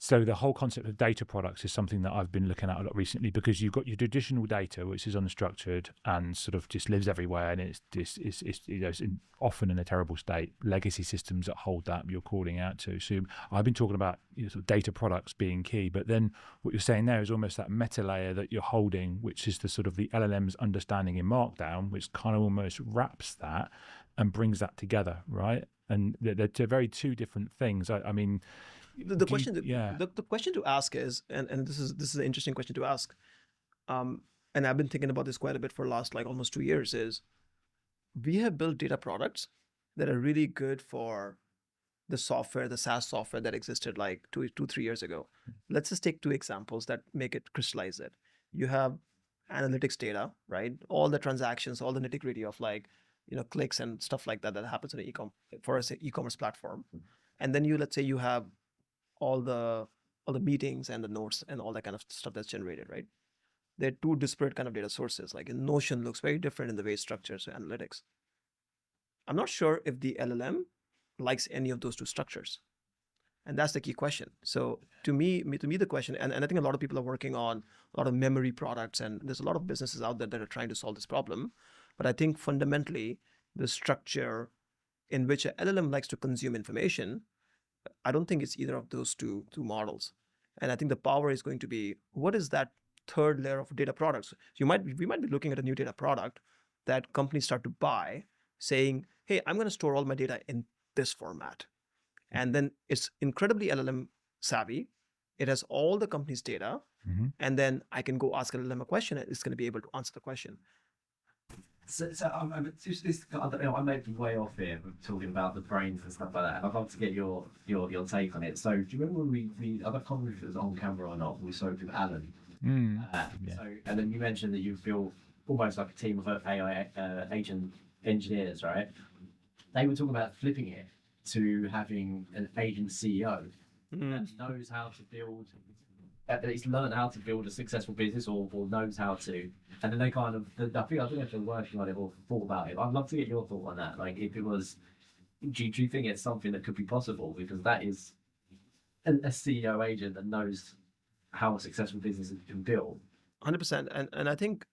So the whole concept of data products is something that I've been looking at a lot recently, because you've got your traditional data, which is unstructured and sort of just lives everywhere, and it's often in a terrible state. Legacy systems that hold that you're calling out to. So I've been talking about sort of data products being key, but then what you're saying there is almost that meta layer that you're holding, which is the sort of the LLM's understanding in Markdown, which kind of almost wraps that and brings that together, right? And they're very two different things. I mean. The question to ask is, and this is an interesting question to ask, and I've been thinking about this quite a bit for the last like almost 2 years, is we have built data products that are really good for the software, the SaaS software that existed like 3 years ago. Let's just take 2 examples that make it crystallize it. You have analytics data, right? All the transactions, all the nitty gritty of like, clicks and stuff like that happens in an e-commerce platform. And then let's say you have all the meetings and the notes and all that kind of stuff that's generated, right? They're 2 disparate kind of data sources. Like in Notion looks very different in the way it structures analytics. I'm not sure if the LLM likes any of those 2 structures. And that's the key question. So to me the question, and I think a lot of people are working on a lot of memory products, and there's a lot of businesses out there that are trying to solve this problem. But I think fundamentally the structure in which an LLM likes to consume information, I don't think it's either of those two models. And I think the power is going to be, what is that third layer of data products? We might be looking at a new data product that companies start to buy, saying, hey, I'm going to store all my data in this format. And then it's incredibly LLM savvy. It has all the company's data. And then I can go ask LLM a question, and it's going to be able to answer the question. So I may be way off here talking about the brains and stuff like that. I'd love to get your take on it. So do you remember when I don't remember if it was on camera or not, we spoke with Alan. So, and then you mentioned that you've built almost like a team of AI agent engineers, right? They were talking about flipping it to having an agent CEO that knows how to build, at least learn how to build a successful business, or knows how to, and then they kind of, I don't know if they're working on it or thought about it. I'd love to get your thought on that. Like, if it was, do you think it's something that could be possible? Because that is a CEO agent that knows how a successful business is built. 100%. And I think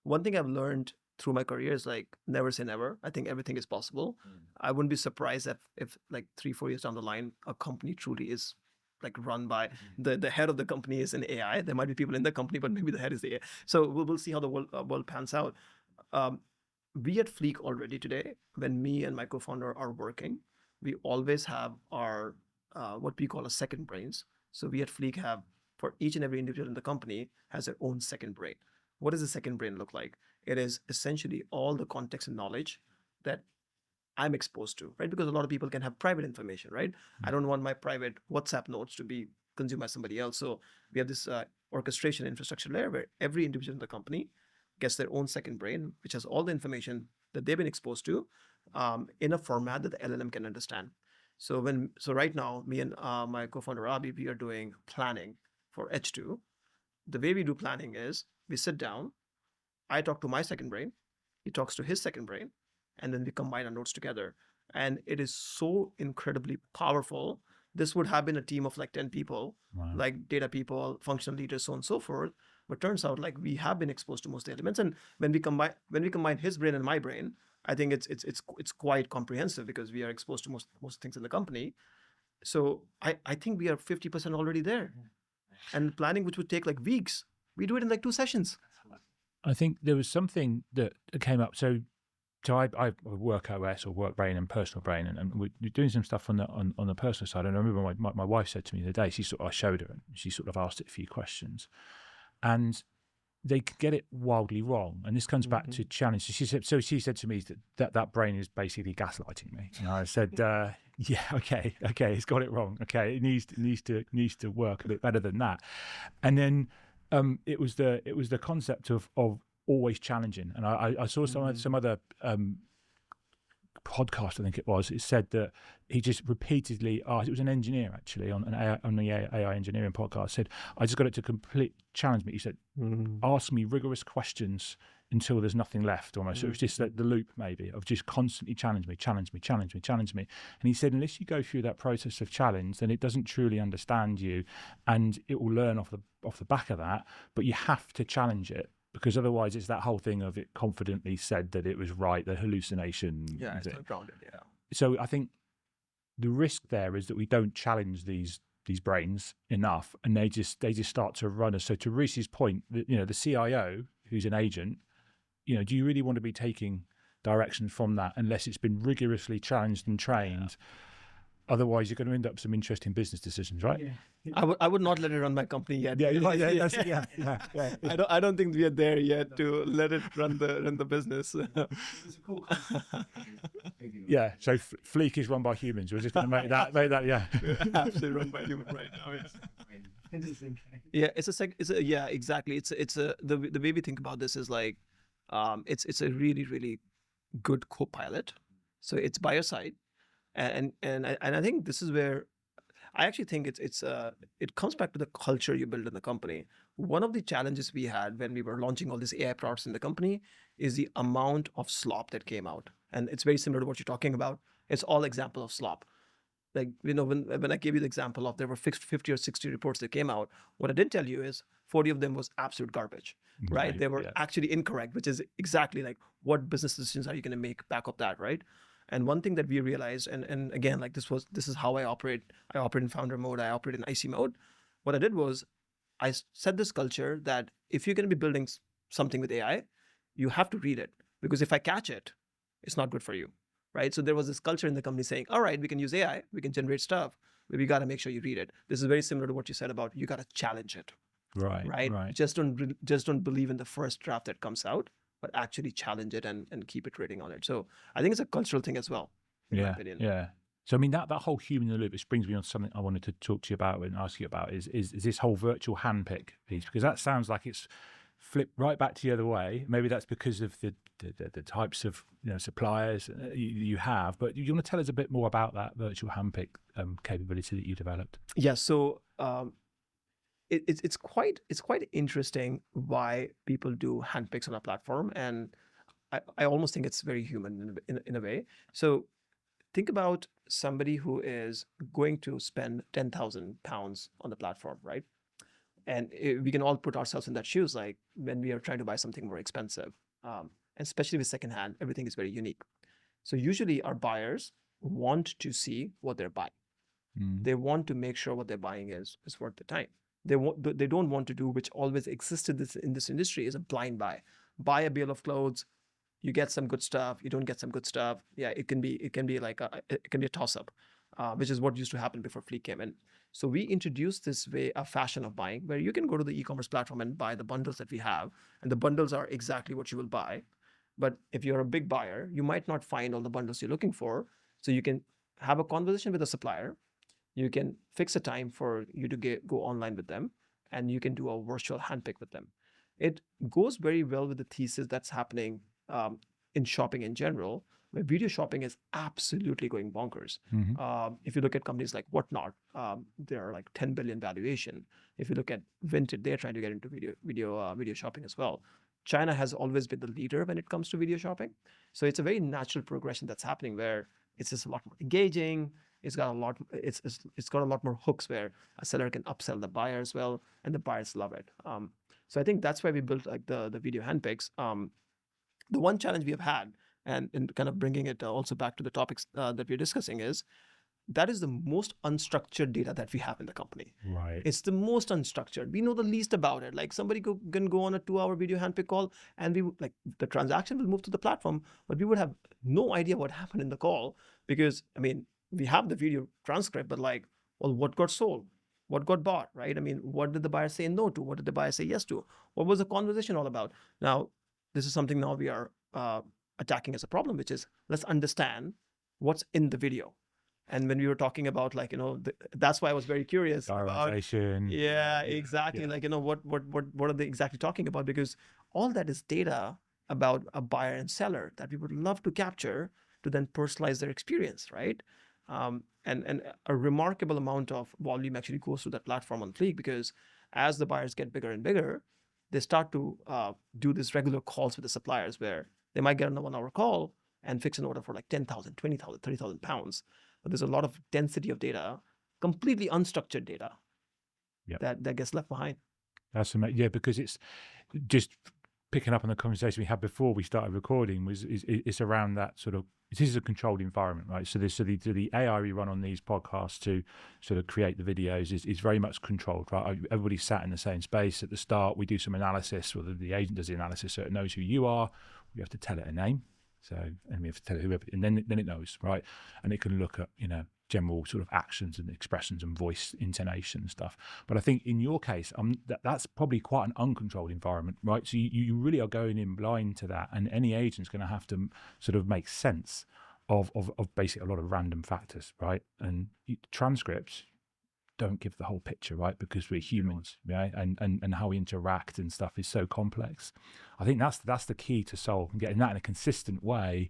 one thing I've learned through my career is like, never say never. I think everything is possible. I wouldn't be surprised if like 3-4 years down the line, a company truly is like run by the head of the company is an AI. There might be people in the company, but maybe the head is the AI. So we'll see how the world pans out. We at Fleek already today, when me and my co-founder are working, we always have our what we call a second brains. So we at Fleek have, for each and every individual in the company has their own second brain. What does the second brain look like? It is essentially all the context and knowledge that I'm exposed to, right? Because a lot of people can have private information, right? I don't want my private WhatsApp notes to be consumed by somebody else. So we have this orchestration infrastructure layer where every individual in the company gets their own second brain, which has all the information that they've been exposed to in a format that the LLM can understand. So right now, me and my co-founder Abi, we are doing planning for H2. The way we do planning is we sit down, I talk to my second brain, he talks to his second brain, and then we combine our notes together. And it is so incredibly powerful. This would have been a team of like 10 people, like data people, functional leaders, so on and so forth. But turns out like we have been exposed to most of the elements. And when we combine his brain and my brain, I think it's quite comprehensive because we are exposed to most things in the company. So I think we are 50% already there. And planning, which would take like weeks, we do it in like 2 sessions. I think there was something that came up. So I work OS or work brain and personal brain, and we're doing some stuff on the personal side. And I remember my wife said to me the other day, I showed her and she sort of asked it a few questions, and they could get it wildly wrong. And this comes back to challenge. She said to me that brain is basically gaslighting me. And I said, yeah, okay, it's got it wrong. Okay, it needs to work a bit better than that. And then it was the concept of always challenging. And I saw some other podcast, I think it was. It said that he just repeatedly asked. It was an engineer actually on the AI engineering podcast. Said, I just got it to complete challenge me. He said, ask me rigorous questions until there's nothing left. Almost. So it was just like the loop maybe of just constantly challenge me. And he said, unless you go through that process of challenge, then it doesn't truly understand you, and it will learn off the back of that. But you have to challenge it. Because otherwise, it's that whole thing of it confidently said that it was right, the hallucination. Yeah, it's not grounded. Yeah. So I think the risk there is that we don't challenge these brains enough, and they just start to run us. So to Reese's point, the CIO who's an agent, do you really want to be taking direction from that unless it's been rigorously challenged and trained? Yeah. Otherwise, you're going to end up some interesting business decisions, right? Yeah. I would not let it run my company yet. Yeah. I don't think we are there yet to let it run the business. Yeah. So Fleek is run by humans. We're just going to make that. Yeah. Absolutely run by human right now. Yes. Yeah. Yeah. Exactly. The way we think about this is like, it's a really really good co-pilot. So it's by your side. And I think this is where I actually think it comes back to the culture you build in the company. One of the challenges we had when we were launching all these AI products in the company is the amount of slop that came out, and it's very similar to what you're talking about. It's all example of slop. Like when I gave you the example of there were 50 or 60 reports that came out, what I didn't tell you is 40 of them was absolute garbage, right? They were actually incorrect, which is exactly like what business decisions are you going to make back of that, right? And one thing that we realized, and again, like this is how I operate. I operate in founder mode. I operate in IC mode. What I did was I set this culture that if you're going to be building something with AI, you have to read it, because if I catch it, it's not good for you, right? So there was this culture in the company saying, all right, we can use AI, we can generate stuff, but we got to make sure you read it. This is very similar to what you said about you got to challenge it, right? Just don't believe in the first draft that comes out, but actually challenge it and keep iterating on it. So I think it's a cultural thing as well, in my opinion. Yeah. So I mean that whole human in the loop, which brings me on to something I wanted to talk to you about and ask you about is this whole virtual handpick piece, because that sounds like it's flipped right back to the other way. Maybe that's because of the types of suppliers you have, but you want to tell us a bit more about that virtual handpick capability that you developed? Yeah. So it's quite interesting why people do handpicks on our platform, and I almost think it's very human in a way. So think about somebody who is going to spend £10,000 on the platform, right? And we can all put ourselves in that shoes, like when we are trying to buy something more expensive, and especially with secondhand, everything is very unique. So usually our buyers want to see what they're buying. They want to make sure what they're buying is worth the time. They don't want to do, which always existed in this industry, is a blind buy. Buy a bale of clothes, you get some good stuff, you don't get some good stuff. Yeah, it can be like it can be a toss up. which is what used to happen before Fleek came in. So we introduced this way, a fashion of buying, where you can go to the e-commerce platform and buy the bundles that we have, and the bundles are exactly what you will buy. But if you're a big buyer, you might not find all the bundles you're looking for. So you can have a conversation with a supplier. You can fix a time for you to go online with them, and you can do a virtual handpick with them. It goes very well with the thesis that's happening in shopping in general, where video shopping is absolutely going bonkers. If you look at companies like Whatnot, they're like 10 billion valuation. If you look at Vinted, they're trying to get into video shopping as well. China has always been the leader when it comes to video shopping. So it's a very natural progression that's happening where it's just a lot more engaging. It's got a lot more hooks where a seller can upsell the buyer as well, and the buyers love it. So I think that's why we built like the video handpicks. The one challenge we have had, and in kind of bringing it also back to the topics that we're discussing, is that is the most unstructured data that we have in the company. Right. It's the most unstructured. We know the least about it. Like somebody can go on a 2-hour video handpick call, and the transaction will move to the platform, but we would have no idea what happened in the call because, I mean, we have the video transcript, but like, well, what got sold? What got bought, right? I mean, what did the buyer say no to? What did the buyer say yes to? What was the conversation all about? Now, this is something now we are attacking as a problem, which is let's understand what's in the video. And when we were talking about that's why I was very curious about, yeah, exactly. Yeah. What are they exactly talking about? Because all that is data about a buyer and seller that we would love to capture to then personalize their experience, right? And a remarkable amount of volume actually goes through that platform on Fleek because as the buyers get bigger and bigger, they start to do these regular calls with the suppliers where they might get on a 1-hour call and fix an order for like 10,000, 20,000, 30,000 pounds. But there's a lot of density of data, completely unstructured data that gets left behind. That's amazing. Yeah, because it's just picking up on the conversation we had before we started recording it's around that sort of, this is a controlled environment, right? So the AI we run on these podcasts to sort of create the videos is very much controlled, right? Everybody's sat in the same space at the start. We do some analysis, or the agent does the analysis so it knows who you are. We have to tell it a name. So, and we have to tell it whoever, and then it knows, right? And it can look at, general sort of actions and expressions and voice intonation and stuff. But I think in your case, that's probably quite an uncontrolled environment, right? So you really are going in blind to that, and any agent's going to have to sort of make sense of basically a lot of random factors, right? And transcripts don't give the whole picture, right? Because we're humans, right? And how we interact and stuff is so complex. I think that's the key to solve, and getting that in a consistent way.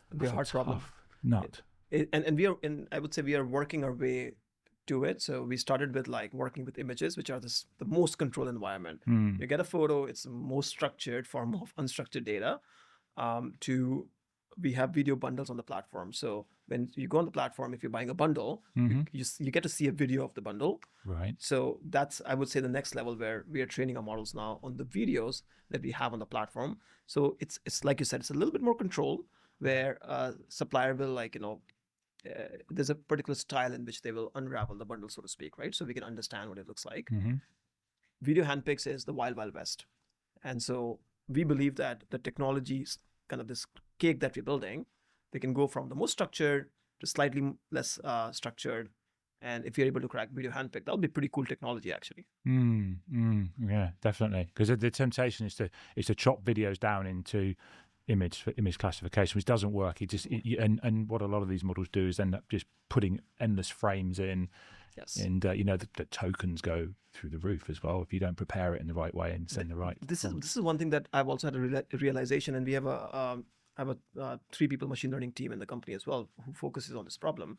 It'd be a hard problem. Nut. And I would say we are working our way to it. So we started with like working with images, which are the most controlled environment. You get a photo, it's the most structured form of unstructured data. We have video bundles on the platform. So when you go on the platform, if you're buying a bundle, you get to see a video of the bundle. Right. So that's, I would say, the next level where we are training our models now on the videos that we have on the platform. So it's like you said, it's a little bit more controlled where a supplier will there's a particular style in which they will unravel the bundle, so to speak, right? So we can understand what it looks like. Video handpicks is the wild, wild west. And so we believe that the technology, kind of this cake that we're building, they can go from the most structured to slightly less structured. And if you're able to crack video handpick, that'll be pretty cool technology, actually. Yeah, definitely. Because the temptation is to chop videos down into image classification, which doesn't work. And what a lot of these models do is end up just putting endless frames in. Yes. And the tokens go through the roof as well if you don't prepare it in the right way and send the right. This is one thing that I've also had a realization, and we have a 3-people machine learning team in the company as well who focuses on this problem.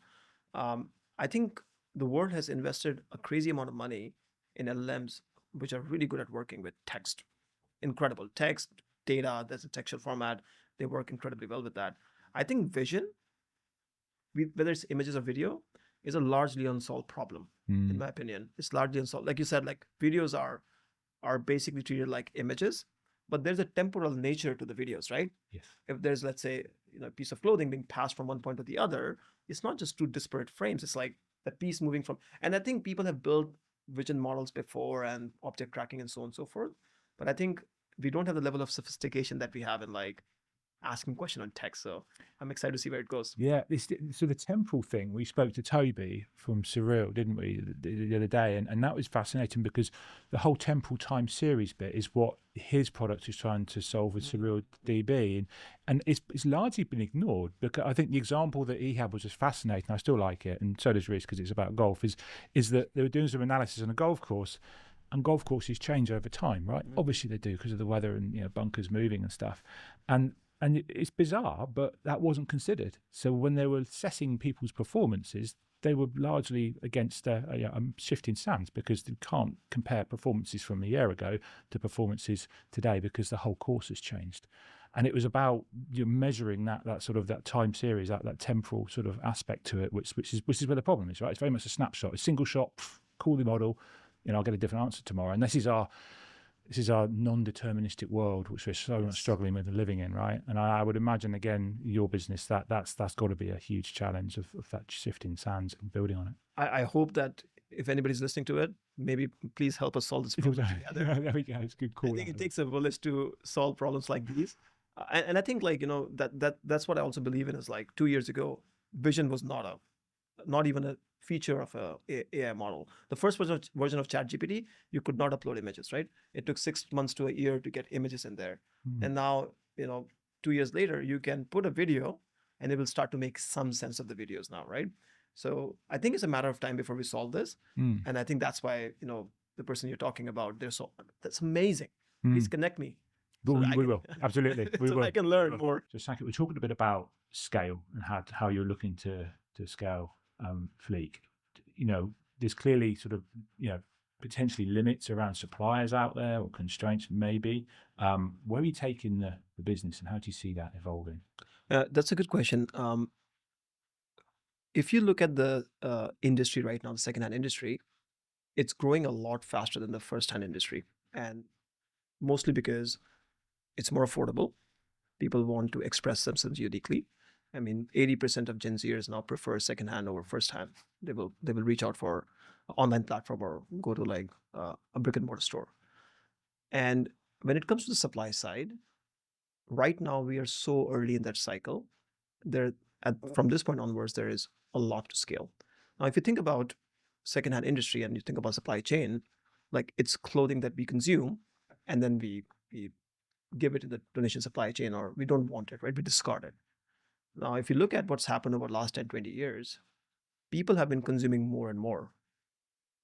I think the world has invested a crazy amount of money in LLMs, which are really good at working with text. Incredible text, data, there's a textual format. They work incredibly well with that. I think vision, whether it's images or video, is a largely unsolved problem, in my opinion. It's largely unsolved. Like you said, like videos are basically treated like images, but there's a temporal nature to the videos, right? Yes. If there's, let's say, a piece of clothing being passed from one point to the other, it's not just two disparate frames. It's like the piece moving from, and I think people have built vision models before and object tracking and so on and so forth. But I think we don't have the level of sophistication that we have in like asking question on tech. So I'm excited to see where it goes. Yeah, so the temporal thing, we spoke to Toby from Surreal, didn't we, the other day, and that was fascinating because the whole temporal time series bit is what his product is trying to solve with Surreal DB, and it's largely been ignored because I think the example that he had was just fascinating. I still like it, and so does Reese because it's about golf. Is that they were doing some analysis on a golf course. And golf courses change over time, right? Obviously they do because of the weather and bunkers moving and stuff. And it's bizarre, but that wasn't considered. So when they were assessing people's performances, they were largely against shifting sands because they can't compare performances from a year ago to performances today because the whole course has changed. And it was about measuring that sort of that time series, that temporal sort of aspect to it, which is where the problem is, right? It's very much a snapshot, a single shot, call the model. I'll get a different answer tomorrow. And this is our non-deterministic world, which we're so much struggling with and living in, right? And I would imagine, again, your business, that's got to be a huge challenge of that shifting sands and building on it. I hope that if anybody's listening to it, maybe please help us solve this problem together. There we go. It's a good call. I think it takes a village to solve problems like these. And I think that's what I also believe in is 2 years ago, vision was not even a feature of a AI model. The first version of ChatGPT, you could not upload images, right? It took 6 months to a year to get images in there. And now, 2 years later, you can put a video and it will start to make some sense of the videos now, right? So I think it's a matter of time before we solve this. And I think that's why, the person you're talking about, that's amazing. Please connect me. We will. Absolutely. We will. I can learn more. So Sankit, we're talking a bit about scale and how you're looking to scale Fleek. There's clearly sort of, potentially limits around suppliers out there or constraints maybe. Where are you taking the business and how do you see that evolving? That's a good question. If you look at the industry right now, the secondhand industry, it's growing a lot faster than the firsthand industry. And mostly because it's more affordable. People want to express themselves uniquely. 80% of Gen Zers now prefer secondhand over firsthand. They will reach out for an online platform or go to a brick and mortar store. And when it comes to the supply side, right now we are so early in that cycle. From this point onwards, there is a lot to scale. Now, if you think about secondhand industry and you think about supply chain, it's clothing that we consume and then we give it to the donation supply chain, or we don't want it, right? We discard it. Now, if you look at what's happened over the last 10, 20 years, people have been consuming more and more.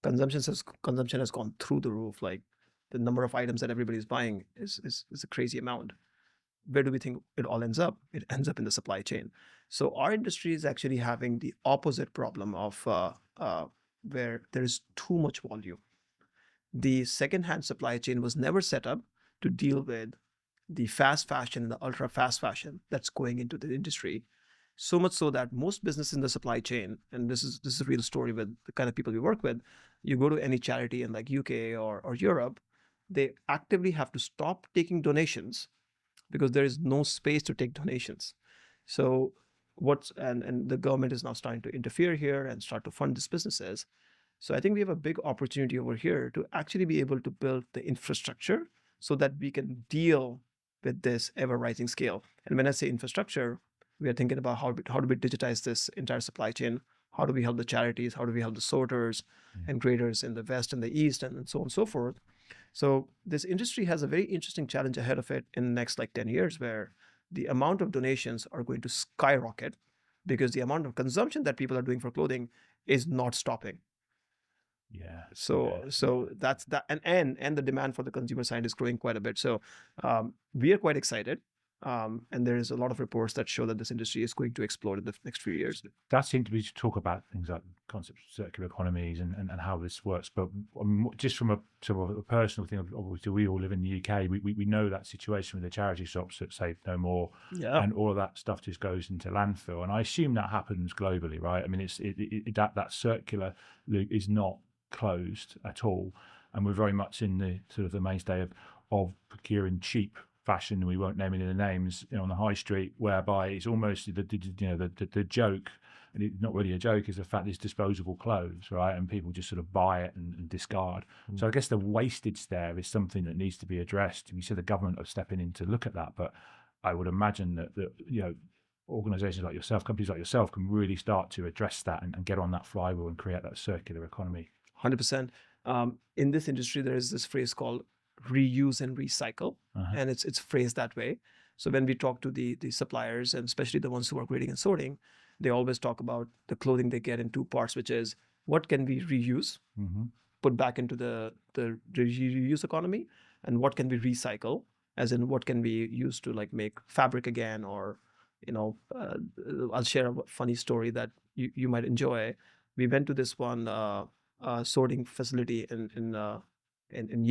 Consumption has gone through the roof. The number of items that everybody's buying is a crazy amount. Where do we think it all ends up? It ends up in the supply chain. So our industry is actually having the opposite problem of where there is too much volume. The secondhand supply chain was never set up to deal with the fast fashion and the ultra fast fashion that's going into the industry. So much so that most businesses in the supply chain, and this is a real story with the kind of people we work with, you go to any charity in UK or Europe, they actively have to stop taking donations because there is no space to take donations. So and the government is now starting to interfere here and start to fund these businesses. So I think we have a big opportunity over here to actually be able to build the infrastructure so that we can deal with this ever-rising scale. And when I say infrastructure, we are thinking about how do we digitize this entire supply chain? How do we help the charities? How do we help the sorters and graders in the West and the East and so on and so forth? So this industry has a very interesting challenge ahead of it in the next 10 years where the amount of donations are going to skyrocket because the amount of consumption that people are doing for clothing is not stopping. Yeah. So that's that, and the demand for the consumer side is growing quite a bit. So we are quite excited, and there is a lot of reports that show that this industry is going to explode in the next few years. That seems to be to talk about things like concepts of circular economies and how this works. But just from a sort of a personal thing, obviously we all live in the UK. We know that situation with the charity shops that say no more, and all of that stuff just goes into landfill. And I assume that happens globally, right? It's that circular loop is not closed at all, and we're very much in the sort of the mainstay of procuring cheap fashion. We won't name any of the names on the high street, whereby it's almost the joke, and it's not really a joke, is the fact it's disposable clothes, right? And people just sort of buy it and discard. So I guess the wastage there is something that needs to be addressed. You said the government are stepping in to look at that, but I would imagine that organizations like yourself, companies like yourself, can really start to address that and get on that flywheel and create that circular economy. 100%. In this industry, there is this phrase called reuse and recycle, and it's phrased that way. So when we talk to the suppliers, and especially the ones who are grading and sorting, they always talk about the clothing they get in two parts, which is what can we reuse, put back into the reuse economy, and what can we recycle, as in what can we use to like make fabric again, or I'll share a funny story that you might enjoy. We went to this one sorting facility in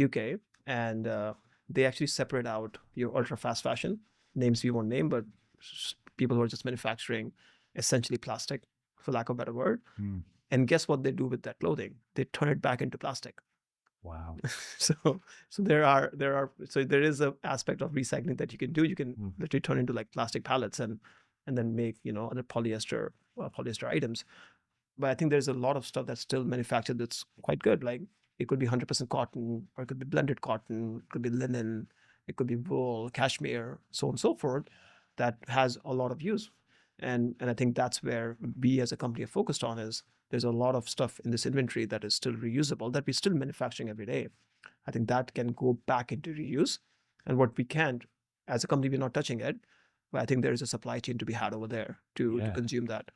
UK, and they actually separate out your ultra fast fashion, names we won't name, but people who are just manufacturing essentially plastic, for lack of a better word. And guess what they do with that clothing? They turn it back into plastic. Wow. So there is a aspect of recycling that you can do. You can literally turn into like plastic pallets and then make other polyester items. But I think there's a lot of stuff that's still manufactured that's quite good. Like it could be 100% cotton, or it could be blended cotton, it could be linen, it could be wool, cashmere, so on and so forth, that has a lot of use. And I think that's where we as a company are focused on, is there's a lot of stuff in this inventory that is still reusable, that we're still manufacturing every day. I think that can go back into reuse. And what we can't, as a company, we're not touching it, but I think there is a supply chain to be had over there to consume that.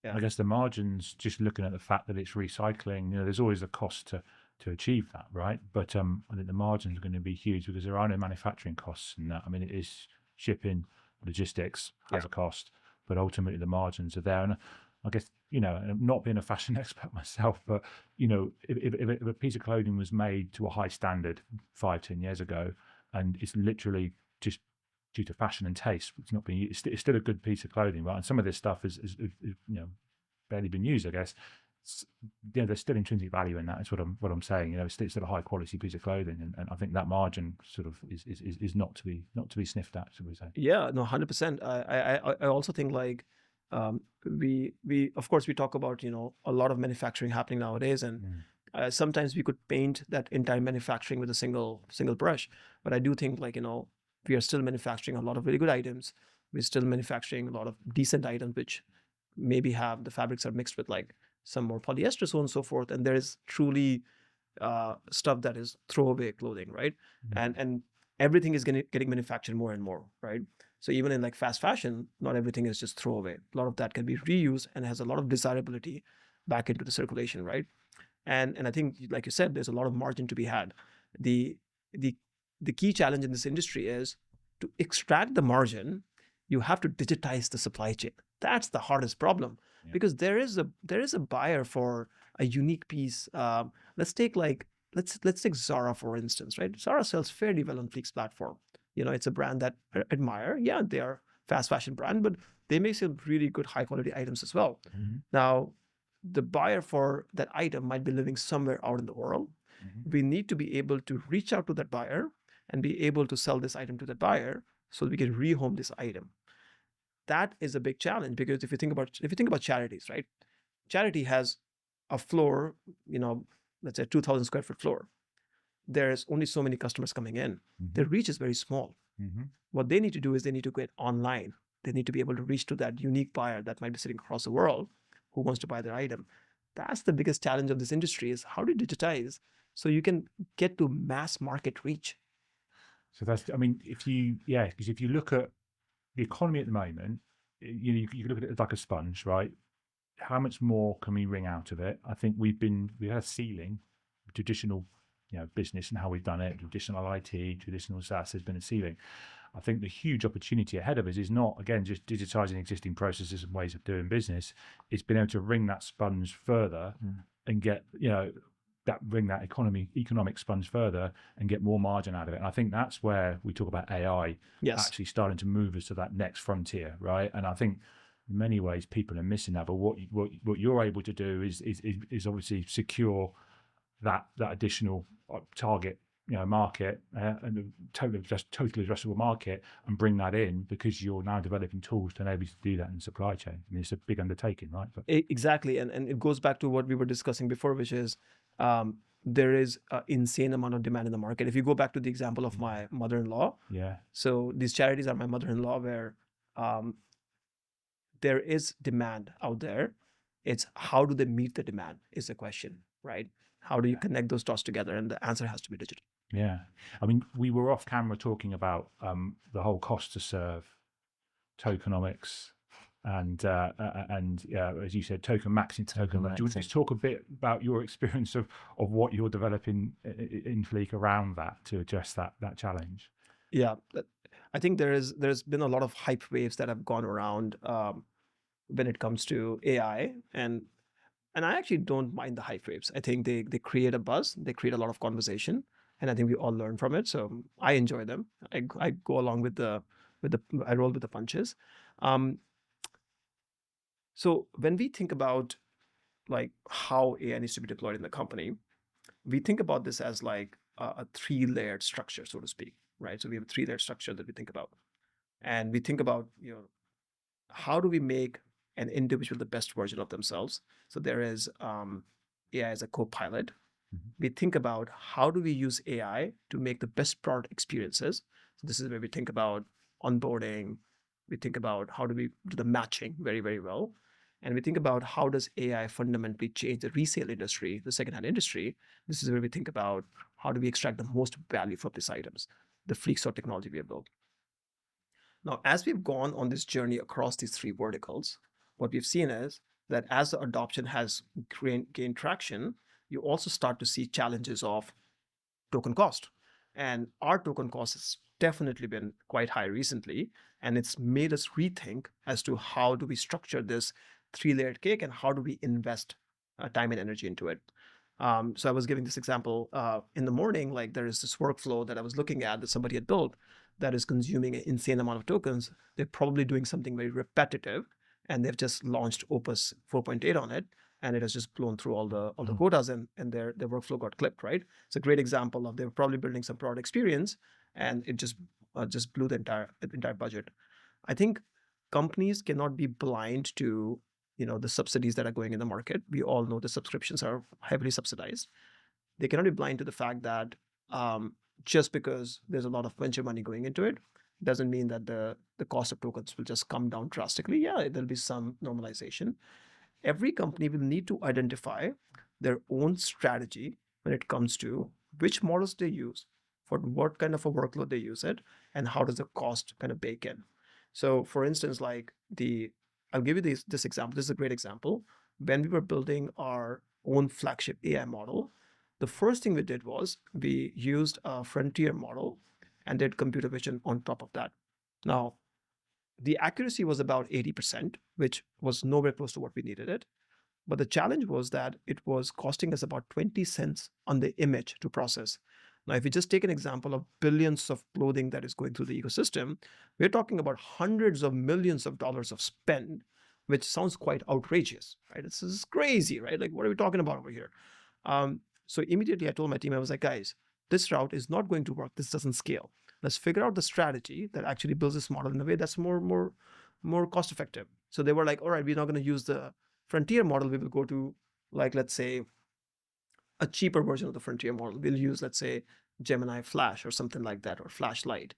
Yeah. I guess the margins, just looking at the fact that it's recycling, there's always a cost to achieve that, right? But I think the margins are going to be huge because there are no manufacturing costs in that. I mean, it is shipping, logistics has a cost, but ultimately the margins are there. And I guess, not being a fashion expert myself, but, if a piece of clothing was made to a high standard 5-10 years ago, and it's literally just due to fashion and taste, it's not being used, it's still a good piece of clothing, right? And some of this stuff is barely been used, I guess. There's still intrinsic value in that. It's what I'm saying. It's still a high quality piece of clothing, and I think that margin sort of is not to be sniffed at, should we say? Yeah, no, 100%. I also think like we of course we talk about a lot of manufacturing happening nowadays, and sometimes we could paint that entire manufacturing with a single brush, but I do think like we are still manufacturing a lot of really good items. We're still manufacturing a lot of decent items, which maybe have the fabrics are mixed with like some more polyester, so on and so forth. And there is truly stuff that is throwaway clothing, right? And everything is getting manufactured more and more, right? So even in like fast fashion, not everything is just throwaway. A lot of that can be reused and has a lot of desirability back into the circulation, right? And I think, like you said, there's a lot of margin to be had. The key challenge in this industry is to extract the margin. You have to digitize the supply chain. That's the hardest problem, because there is a buyer for a unique piece. Let's take Zara, for instance, right? Zara sells fairly well on Fleek's platform. It's a brand that I admire. Yeah, they are fast fashion brand, but they make some really good high quality items as well. Now, the buyer for that item might be living somewhere out in the world. We need to be able to reach out to that buyer and be able to sell this item to that buyer so we can rehome this item. That is a big challenge, because if you think about charities, right? Charity has a floor, let's say 2,000 square foot floor. There's only so many customers coming in. Their reach is very small. What they need to do is they need to get online. They need to be able to reach to that unique buyer that might be sitting across the world who wants to buy their item. That's the biggest challenge of this industry, is how to digitize so you can get to mass market reach. So because if you look at the economy at the moment, you look at it like a sponge, right? How much more can we wring out of it? I think we had a ceiling, traditional, business and how we've done it, traditional IT, traditional SaaS, has been a ceiling. I think the huge opportunity ahead of us is not, again, just digitizing existing processes and ways of doing business. It's been able to wring that sponge further and get, bring that economic sponge further and get more margin out of it. And I think that's where we talk about AI actually starting to move us to that next frontier, right? And I think in many ways people are missing that. But what you're able to do is obviously secure that additional target, market and the total addressable market, and bring that in, because you're now developing tools to enable you to do that in the supply chain. It's a big undertaking, right? Exactly, and it goes back to what we were discussing before, which is there is an insane amount of demand in the market. If you go back to the example of my mother-in-law, Yeah. so these charities are my mother-in-law, where there is demand out there. It's how do they meet the demand is the question, right? How do you connect those dots together? And the answer has to be digital. Yeah. I mean, we were off camera talking about the whole cost to serve, tokenomics, and as you said, token maxing, token. Do you want to just talk a bit about your experience of what you're developing in Fleek around that to address that challenge? Yeah, I think there's been a lot of hype waves that have gone around when it comes to AI, and I actually don't mind the hype waves. I think they create a buzz, they create a lot of conversation, and I think we all learn from it. So I enjoy them. I go along with I roll with the punches. So when we think about like how AI needs to be deployed in the company, we think about this as like a three-layered structure, so to speak, right? So we have a three-layered structure that we think about, and we think about how do we make an individual the best version of themselves. So there is AI as a co-pilot. We think about how do we use AI to make the best product experiences. So this is where we think about onboarding. We think about how do we do the matching very, very well. And we think about how does AI fundamentally change the resale industry, the secondhand industry. This is where we think about how do we extract the most value from these items, the FleekSort technology we have built. Now, as we've gone on this journey across these three verticals, what we've seen is that as the adoption has gained traction, you also start to see challenges of token cost. And our token cost has definitely been quite high recently, and it's made us rethink as to how do we structure this three-layered cake and how do we invest time and energy into it. So I was giving this example in the morning, like there is this workflow that I was looking at that somebody had built that is consuming an insane amount of tokens. They're probably doing something very repetitive, and they've just launched Opus 4.8 on it, and it has just blown through all the quotas, and their workflow got clipped, right? It's a great example of they were probably building some product experience, and it just blew the entire budget. I think companies cannot be blind to the subsidies that are going in the market. We all know the subscriptions are heavily subsidized. They cannot be blind to the fact that just because there's a lot of venture money going into it doesn't mean that the cost of tokens will just come down drastically. Yeah, there'll be some normalization. Every company will need to identify their own strategy when it comes to which models they use, for what kind of a workload they use it, and how does the cost kind of bake in. So for instance, like I'll give you this example. This is a great example. When we were building our own flagship AI model, the first thing we did was we used a frontier model and did computer vision on top of that. Now, the accuracy was about 80%, which was nowhere close to what we needed it. But the challenge was that it was costing us about 20 cents on the image to process. Now, if we just take an example of billions of clothing that is going through the ecosystem, we're talking about hundreds of millions of dollars of spend, which sounds quite outrageous, right? This is crazy, right? Like, what are we talking about over here? So immediately I told my team, I was like, guys, this route is not going to work. This doesn't scale. Let's figure out the strategy that actually builds this model in a way that's more cost effective. So they were like, all right, we're not going to use the frontier model. We will go to, like, let's say, a cheaper version of the frontier model. We'll use, let's say, Gemini Flash or something like that, or Flashlight.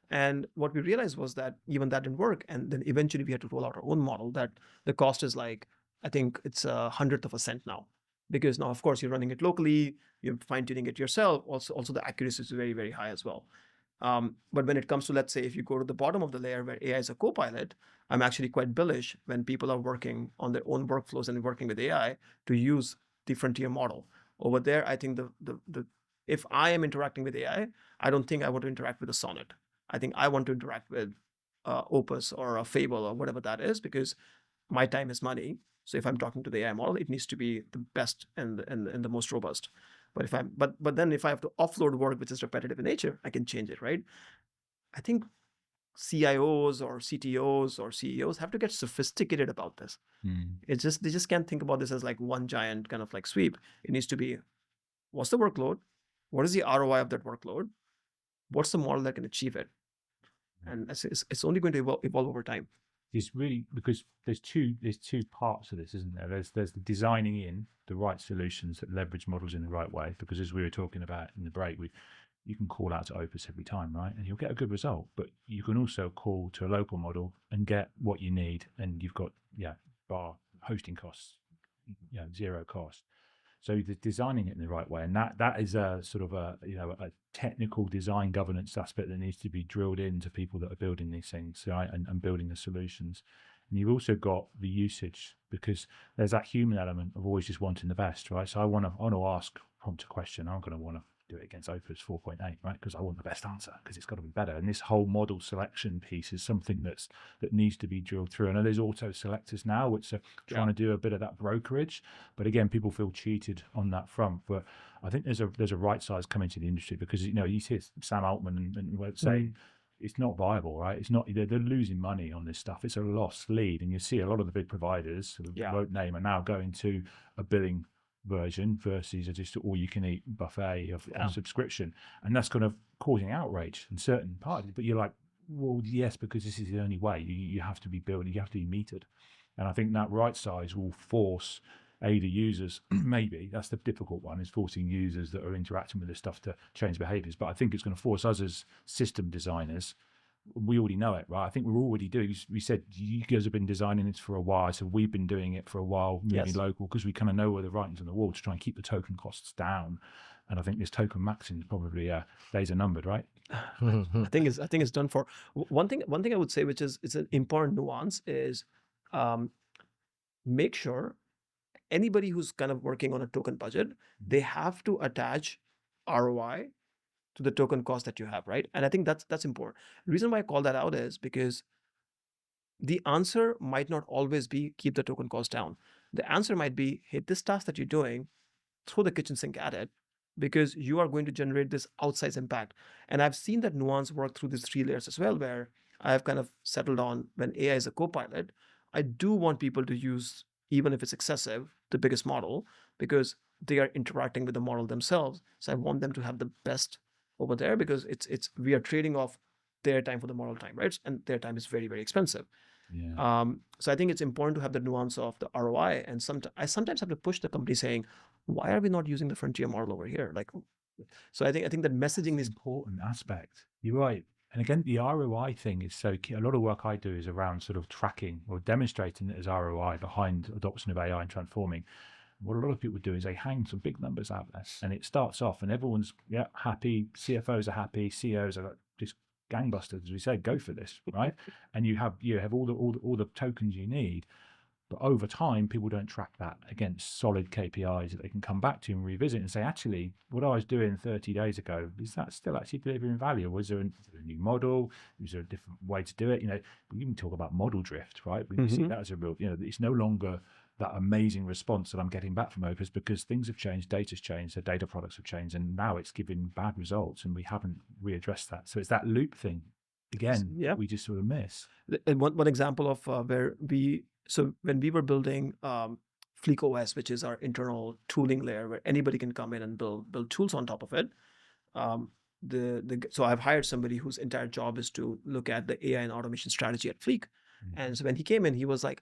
And what we realized was that even that didn't work. And then eventually we had to roll out our own model that the cost is like, I think it's 1/100 of a cent now. Because now, of course, you're running it locally, you're fine-tuning it yourself. Also the accuracy is very, very high as well. But when it comes to, let's say, if you go to the bottom of the layer where AI is a co-pilot, I'm actually quite bullish when people are working on their own workflows and working with AI to use the frontier model. Over there, I think if I am interacting with AI, I don't think I want to interact with a Sonnet. I think I want to interact with Opus or a Fable or whatever that is, because my time is money. So if I'm talking to the AI model, it needs to be the best and the most robust. But then if I have to offload work which is repetitive in nature, I can change it, right? I think CIOs or CTOs or CEOs have to get sophisticated about this. It's just they just can't think about this as like one giant kind of like sweep. It needs to be, what's the workload? What is the ROI of that workload? What's the model that can achieve it? And it's only going to evolve over time. is really because there's two parts to this, isn't there? There's the designing in the right solutions that leverage models in the right way, because as we were talking about in the break, you can call out to Opus every time, right? And you'll get a good result, but you can also call to a local model and get what you need, and you've got bar hosting costs, zero cost. So the designing it in the right way, and that is a sort of a technical design governance aspect that needs to be drilled into people that are building these things, right, and building the solutions. And you've also got the usage, because there's that human element of always just wanting the best, right? So I want to ask prompt a question. I'm going to want to do it against Opus 4.8, right? Because I want the best answer, because it's got to be better. And this whole model selection piece is something that needs to be drilled through. I know there's auto selectors now, which are trying to do a bit of that brokerage, but again, people feel cheated on that front. But I think there's a right size coming to the industry, because you see Sam Altman and say it's not viable, right? It's not. They're losing money on this stuff. It's a lost lead, and you see a lot of the big providers, won't name, are now going to a billing version versus just all-you-can-eat buffet of subscription, and that's kind of causing outrage in certain parties. But you're like, well, yes, because this is the only way. You have to be built, you have to be metered, and I think that right size will force the users. Maybe that's the difficult one, is forcing users that are interacting with this stuff to change behaviors. But I think it's going to force us as system designers. We already know it, right? I think we're already doing. We said you guys have been designing this for a while, so we've been doing it for a while, maybe local, because we kind of know where the writing's on the wall to try and keep the token costs down. And I think this token maxing is probably days are numbered, right? I think it's done for. One thing I would say, which is it's an important nuance, is make sure anybody who's kind of working on a token budget, they have to attach ROI to the token cost that you have, right? And I think that's important. The reason why I call that out is because the answer might not always be keep the token cost down. The answer might be, hey, this task that you're doing, throw the kitchen sink at it, because you are going to generate this outsized impact. And I've seen that nuance work through these 3 layers as well, where I've kind of settled on, when AI is a co-pilot, I do want people to use, even if it's excessive, the biggest model, because they are interacting with the model themselves. So I want them to have the best over there, because we are trading off their time for the model time, right? And their time is very, very expensive. So I think it's important to have the nuance of the ROI. And I sometimes have to push the company saying, why are we not using the frontier model over here? Like, so I think that messaging is important aspect. You're right. And again, the ROI thing is so key. A lot of work I do is around sort of tracking or demonstrating it as ROI behind adoption of AI and transforming. What a lot of people do is they hang some big numbers out there, and it starts off, and everyone's happy. CFOs are happy. CEOs are just gangbusters, as we say. Go for this, right? And you have all the tokens you need. But over time, people don't track that against solid KPIs that they can come back to and revisit and say, actually, what I was doing 30 days ago, is that still actually delivering value? Was there a new model? Was there a different way to do it? We even talk about model drift, right? We see that as a real, it's no longer that amazing response that I'm getting back from Opus, because things have changed, data's changed, the data products have changed, and now it's giving bad results, and we haven't readdressed that. So it's that loop thing, again, we just sort of miss. And one example of when we were building Fleek OS, which is our internal tooling layer where anybody can come in and build tools on top of it. So I've hired somebody whose entire job is to look at the AI and automation strategy at Fleek. And so when he came in, he was like,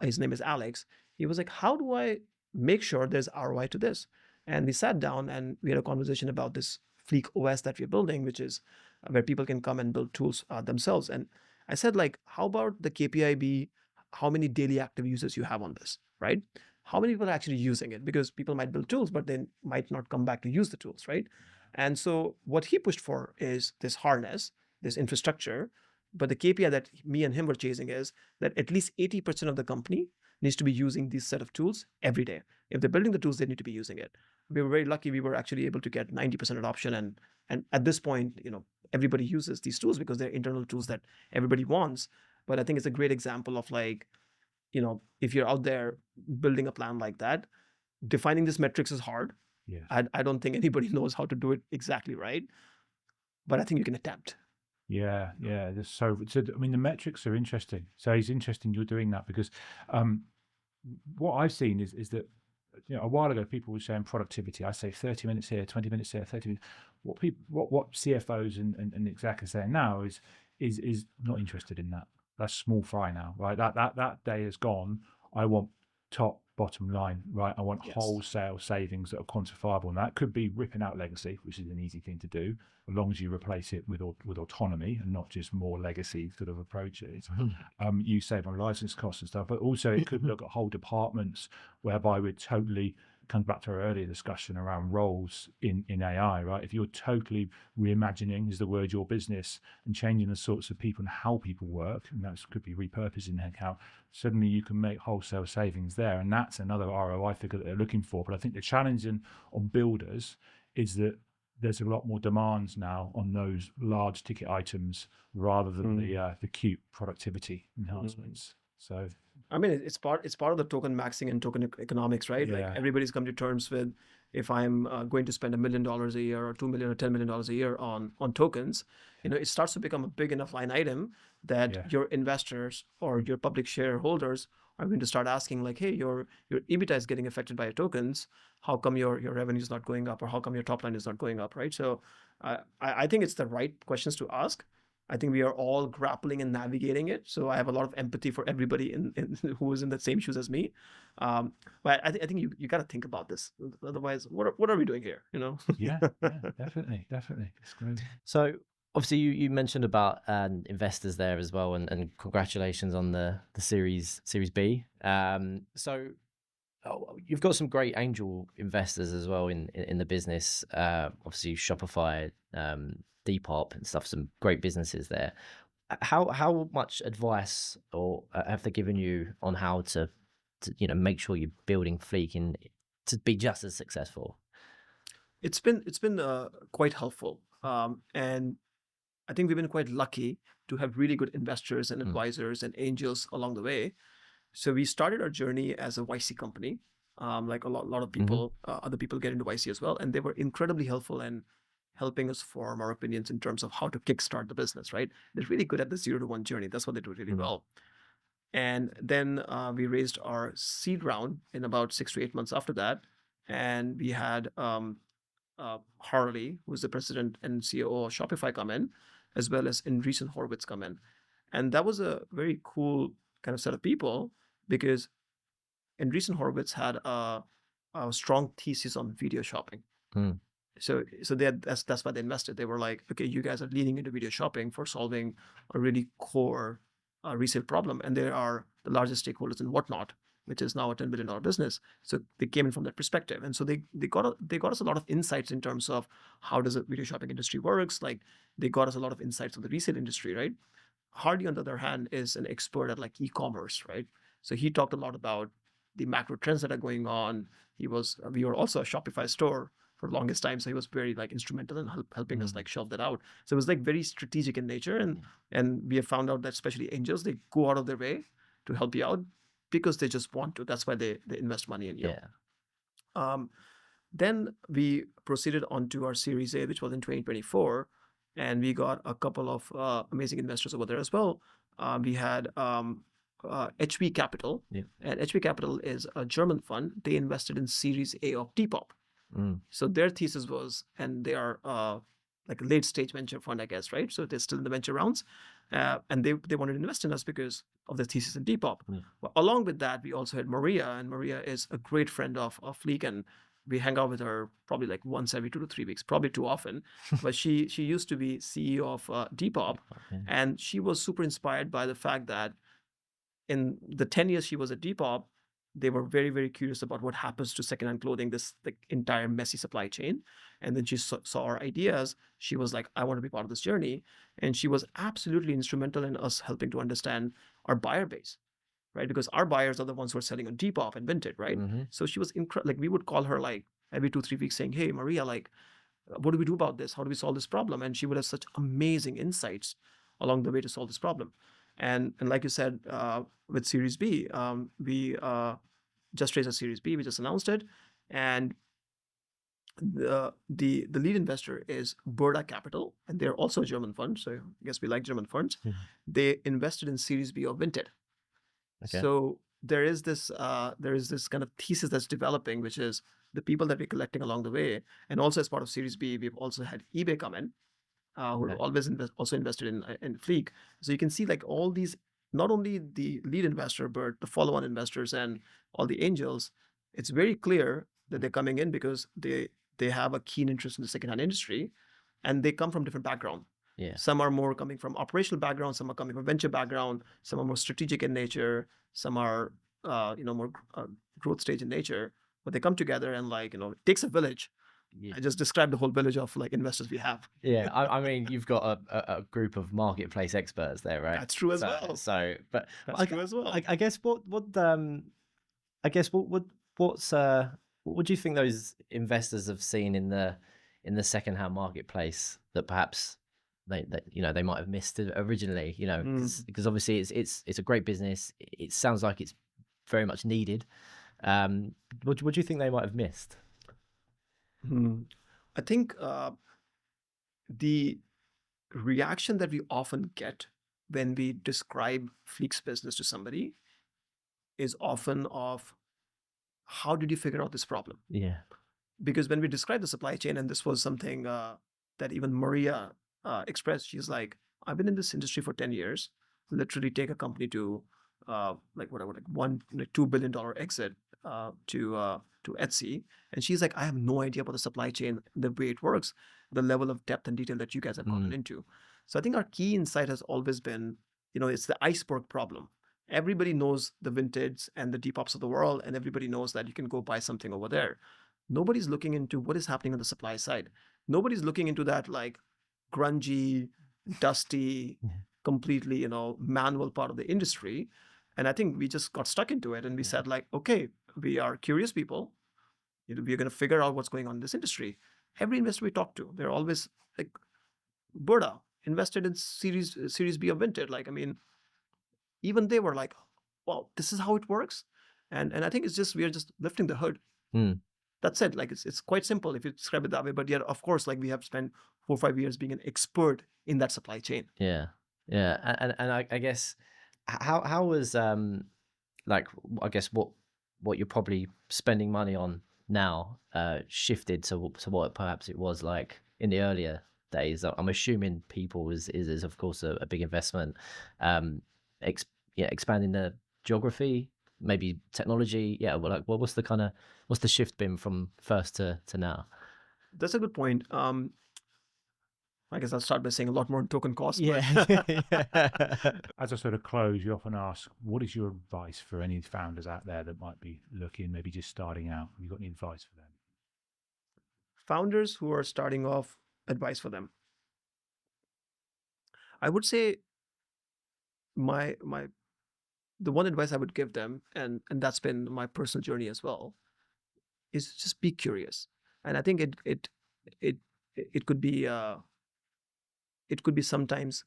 his name is Alex. He was like, how do I make sure there's ROI to this? And we sat down and we had a conversation about this Fleek OS that we're building, which is where people can come and build tools themselves. And I said, like, how about the KPI be how many daily active users you have on this, right? How many people are actually using it? Because people might build tools, but they might not come back to use the tools, right? And so what he pushed for is this harness, this infrastructure. But the KPI that me and him were chasing is that at least 80% of the company needs to be using this set of tools every day. If they're building the tools, they need to be using it. We were very lucky. We were actually able to get 90% adoption. And at this point, everybody uses these tools because they're internal tools that everybody wants. But I think it's a great example of, like, if you're out there building a plan like that, defining this metrics is hard. Yeah. I don't think anybody knows how to do it exactly right, but I think you can attempt. Yeah. So I mean, the metrics are interesting. So it's interesting you're doing that, because what I've seen is that a while ago people were saying productivity. I say 30 minutes here, 20 minutes here, 30 minutes. What CFOs and exec are saying now is not interested in that. That's small fry now, right? That day is gone. I want top bottom line, right? I want Yes. wholesale savings that are quantifiable, and that could be ripping out legacy, which is an easy thing to do, as long as you replace it with autonomy and not just more legacy sort of approaches. You save on license costs and stuff, but also it could look at whole departments whereby we're totally, comes back to our earlier discussion around roles in AI, right? If you're totally reimagining, is the word, your business and changing the sorts of people and how people work, and that could be repurposing headcount, suddenly you can make wholesale savings there. And that's another ROI figure that they're looking for. But I think the challenge on builders is that there's a lot more demands now on those large ticket items rather than the cute productivity enhancements. So I mean, it's part of the token maxing and token economics, right? Like Yeah. everybody's come to terms with, if I'm going to spend $1 million a year or $2 million or $10 million a year on tokens, it starts to become a big enough line item that your investors or your public shareholders are going to start asking, like, hey, your EBITDA is getting affected by your tokens. How come your revenue is not going up, or how come your top line is not going up, right? So I think it's the right questions to ask. I think we are all grappling and navigating it. So I have a lot of empathy for everybody who is in the same shoes as me. But I think you got to think about this. Otherwise, what are we doing here? yeah, definitely. It's great. So obviously you mentioned about investors there as well, and congratulations on the Series B. So you've got some great angel investors as well in the business. Obviously Shopify, Depop and stuff, some great businesses there. How much advice or have they given you on how to make sure you're building Fleek to be just as successful? It's been quite helpful, and I think we've been quite lucky to have really good investors and advisors and angels along the way. So we started our journey as a YC company, like a lot of people, other people get into YC as well, and they were incredibly helpful in helping us form our opinions in terms of how to kickstart the business, right? They're really good at the 0 to 1 journey. That's what they do really well. And then we raised our seed round in about 6 to 8 months after that. And we had Harley, who's the president and CEO of Shopify, come in, as well as Andreessen Horowitz come in. And that was a very cool kind of set of people, because Andreessen Horowitz had a strong thesis on video shopping. So that's why they invested. They were like, okay, you guys are leaning into video shopping for solving a really core resale problem, and they are the largest stakeholders in Whatnot, which is now a $10 billion business. So they came in from that perspective, and so they got us a lot of insights in terms of how does the video shopping industry works. Like they got us a lot of insights on the resale industry, right? Hardy, on the other hand, is an expert at like e-commerce, right? So he talked a lot about the macro trends that are going on. We were also a Shopify store for the longest time, so he was very like instrumental in helping us like shelve that out. So it was like very strategic in nature, and we have found out that especially angels, they go out of their way to help you out because they just want to. That's why they invest money in you. Then we proceeded on to our Series A, which was in 2024, and we got a couple of amazing investors over there as well. We had HV Capital, and HV Capital is a German fund. They invested in Series A of Depop. So their thesis was, and they are like a late stage venture fund, I guess, right? So they're still in the venture rounds, and they wanted to invest in us because of the thesis in Depop. But along with that, we also had Maria, and Maria is a great friend of Fleek, and we hang out with her probably like once every 2 to 3 weeks, probably too often. But she used to be CEO of Depop, and she was super inspired by the fact that in the 10 years she was at Depop, they were very, very curious about what happens to secondhand clothing, this entire messy supply chain. And then she saw our ideas. She was like, I want to be part of this journey. And she was absolutely instrumental in us helping to understand our buyer base, right? Because our buyers are the ones who are selling on Depop and Vinted, right? So she was incredible. Like we would call her like every 2, 3 weeks saying, hey, Maria, like, what do we do about this? How do we solve this problem? And she would have such amazing insights along the way to solve this problem. And like you said, with Series B, we just raised a Series B. We just announced it, and the lead investor is Burda Capital, and they're also a German fund. So I guess we like German funds. They invested in Series B of Vinted. So there is this kind of thesis that's developing, which is the people that we're collecting along the way, and also as part of Series B, we've also had eBay come in. Who always also invested in Fleek. So you can see like all these not only the lead investor, but the follow-on investors and all the angels, it's very clear that they're coming in because they have a keen interest in the secondhand industry, and they come from different background. Yeah. Some are more coming from operational background, some are coming from venture background, some are more strategic in nature, some are more growth stage in nature. But they come together and it takes a village. Yeah. I just described the whole village of investors we have. Yeah, I mean, you've got a group of marketplace experts there, right? That's true as well. So, but That's true as well. I guess what do you think those investors have seen in the secondhand marketplace that perhaps they might have missed it originally? Because obviously it's a great business. It sounds like it's very much needed. What do you think they might have missed? I think the reaction that we often get when we describe Fleek's business to somebody is often of, how did you figure out this problem? Yeah. Because when we describe the supply chain, and this was something that even Maria expressed, she's like, I've been in this industry for 10 years, literally take a company to $2 billion exit to Etsy. And she's like, I have no idea about the supply chain, the way it works, the level of depth and detail that you guys have gone into. So I think our key insight has always been, it's the iceberg problem. Everybody knows the Vintage and the Depops of the world, and everybody knows that you can go buy something over there. Nobody's looking into what is happening on the supply side. Nobody's looking into that grungy, dusty, completely, manual part of the industry. And I think we just got stuck into it, and we said okay, we are curious people. We're going to figure out what's going on in this industry. Every investor we talk to, they're always like, Berta invested in Series B of Vintage. Even they were like, well, this is how it works. And I think we are just lifting the hood. That's it. It's quite simple if you describe it that way. But yeah, of course, we have spent 4 or 5 years being an expert in that supply chain. Yeah. And I guess how was I guess what you're probably spending money on now shifted to what perhaps it was like in the earlier days? I'm assuming people is of course a big investment. Expanding the geography, maybe technology. Yeah, what's the shift been from first to now? That's a good point. I guess I'll start by saying a lot more token cost. Yeah. As I sort of close, you often ask, what is your advice for any founders out there that might be looking, maybe just starting out? Have you got any advice for them? Founders who are starting off, advice for them. I would say the one advice I would give them, and that's been my personal journey as well, is just be curious. And I think it could be sometimes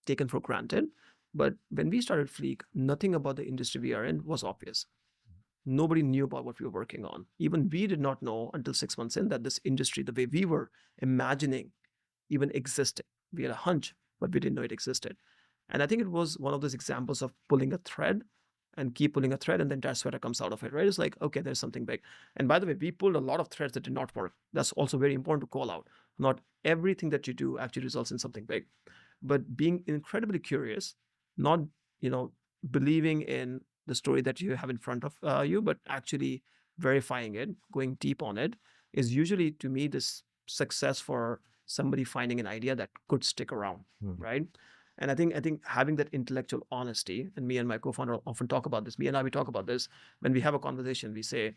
taken for granted, but when we started Fleek, nothing about the industry we are in was obvious. Nobody knew about what we were working on. Even we did not know until 6 months in that this industry, the way we were imagining, even existed. We had a hunch, but we didn't know it existed. And I think it was one of those examples of pulling a thread and keep pulling a thread, and the entire sweater comes out of it, right? It's like, okay, there's something big. And by the way, we pulled a lot of threads that did not work. That's also very important to call out. Not everything that you do actually results in something big. But being incredibly curious, not, believing in the story that you have in front of you, but actually verifying it, going deep on it, is usually, to me, this success for somebody finding an idea that could stick around, right? And I think having that intellectual honesty, and me and my co-founder often talk about this. Me and I, we talk about this when we have a conversation. We say,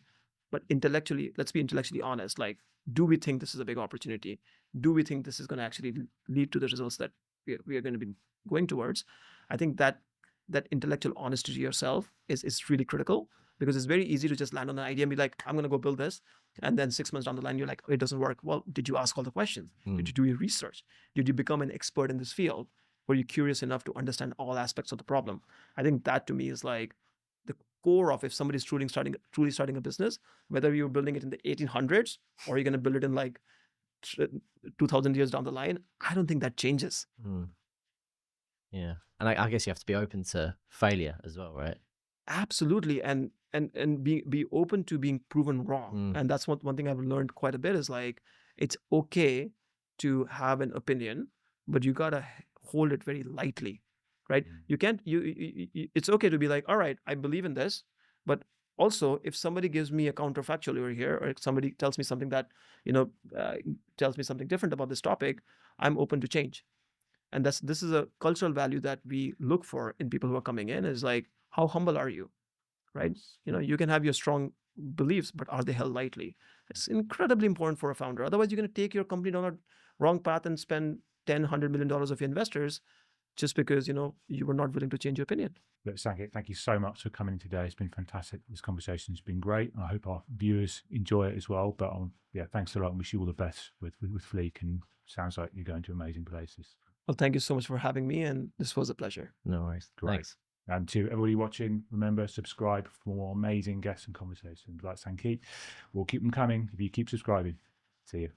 but intellectually, let's be intellectually honest. Do we think this is a big opportunity? Do we think this is going to actually lead to the results that we are going to be going towards? I think that intellectual honesty to yourself is really critical, because it's very easy to just land on an idea and be like, I'm going to go build this. And then 6 months down the line, you're like, it doesn't work. Well, did you ask all the questions? Did you do your research? Did you become an expert in this field? Were you curious enough to understand all aspects of the problem? I think that to me is the core of if somebody's truly starting a business, whether you're building it in the 1800s or you're going to build it in 2000 years down the line. I don't think that changes. Yeah. And I guess you have to be open to failure as well, right? Absolutely. And be open to being proven wrong. And that's one thing I've learned quite a bit is it's okay to have an opinion, but you got to hold it very lightly. right? You can't. It's okay to be like, all right, I believe in this, but also if somebody gives me a counterfactual over here, or if somebody tells me something that tells me something different about this topic, I'm open to change. And this is a cultural value that we look for in people who are coming in, is like, how humble are you, right? You can have your strong beliefs, but are they held lightly? It's incredibly important for a founder. Otherwise, you're going to take your company down a wrong path and spend $10-100 million of your investors just because you were not willing to change your opinion. Look, Sankit, thank you so much for coming in today. It's been fantastic. This conversation has been great. I hope our viewers enjoy it as well. But yeah, thanks a lot, and wish you all the best with Fleek. And sounds like you're going to amazing places. Well, thank you so much for having me, and this was a pleasure. No worries. Great. Thanks. And to everybody watching, remember, subscribe for more amazing guests and conversations like Sankit. We'll keep them coming if you keep subscribing. See you.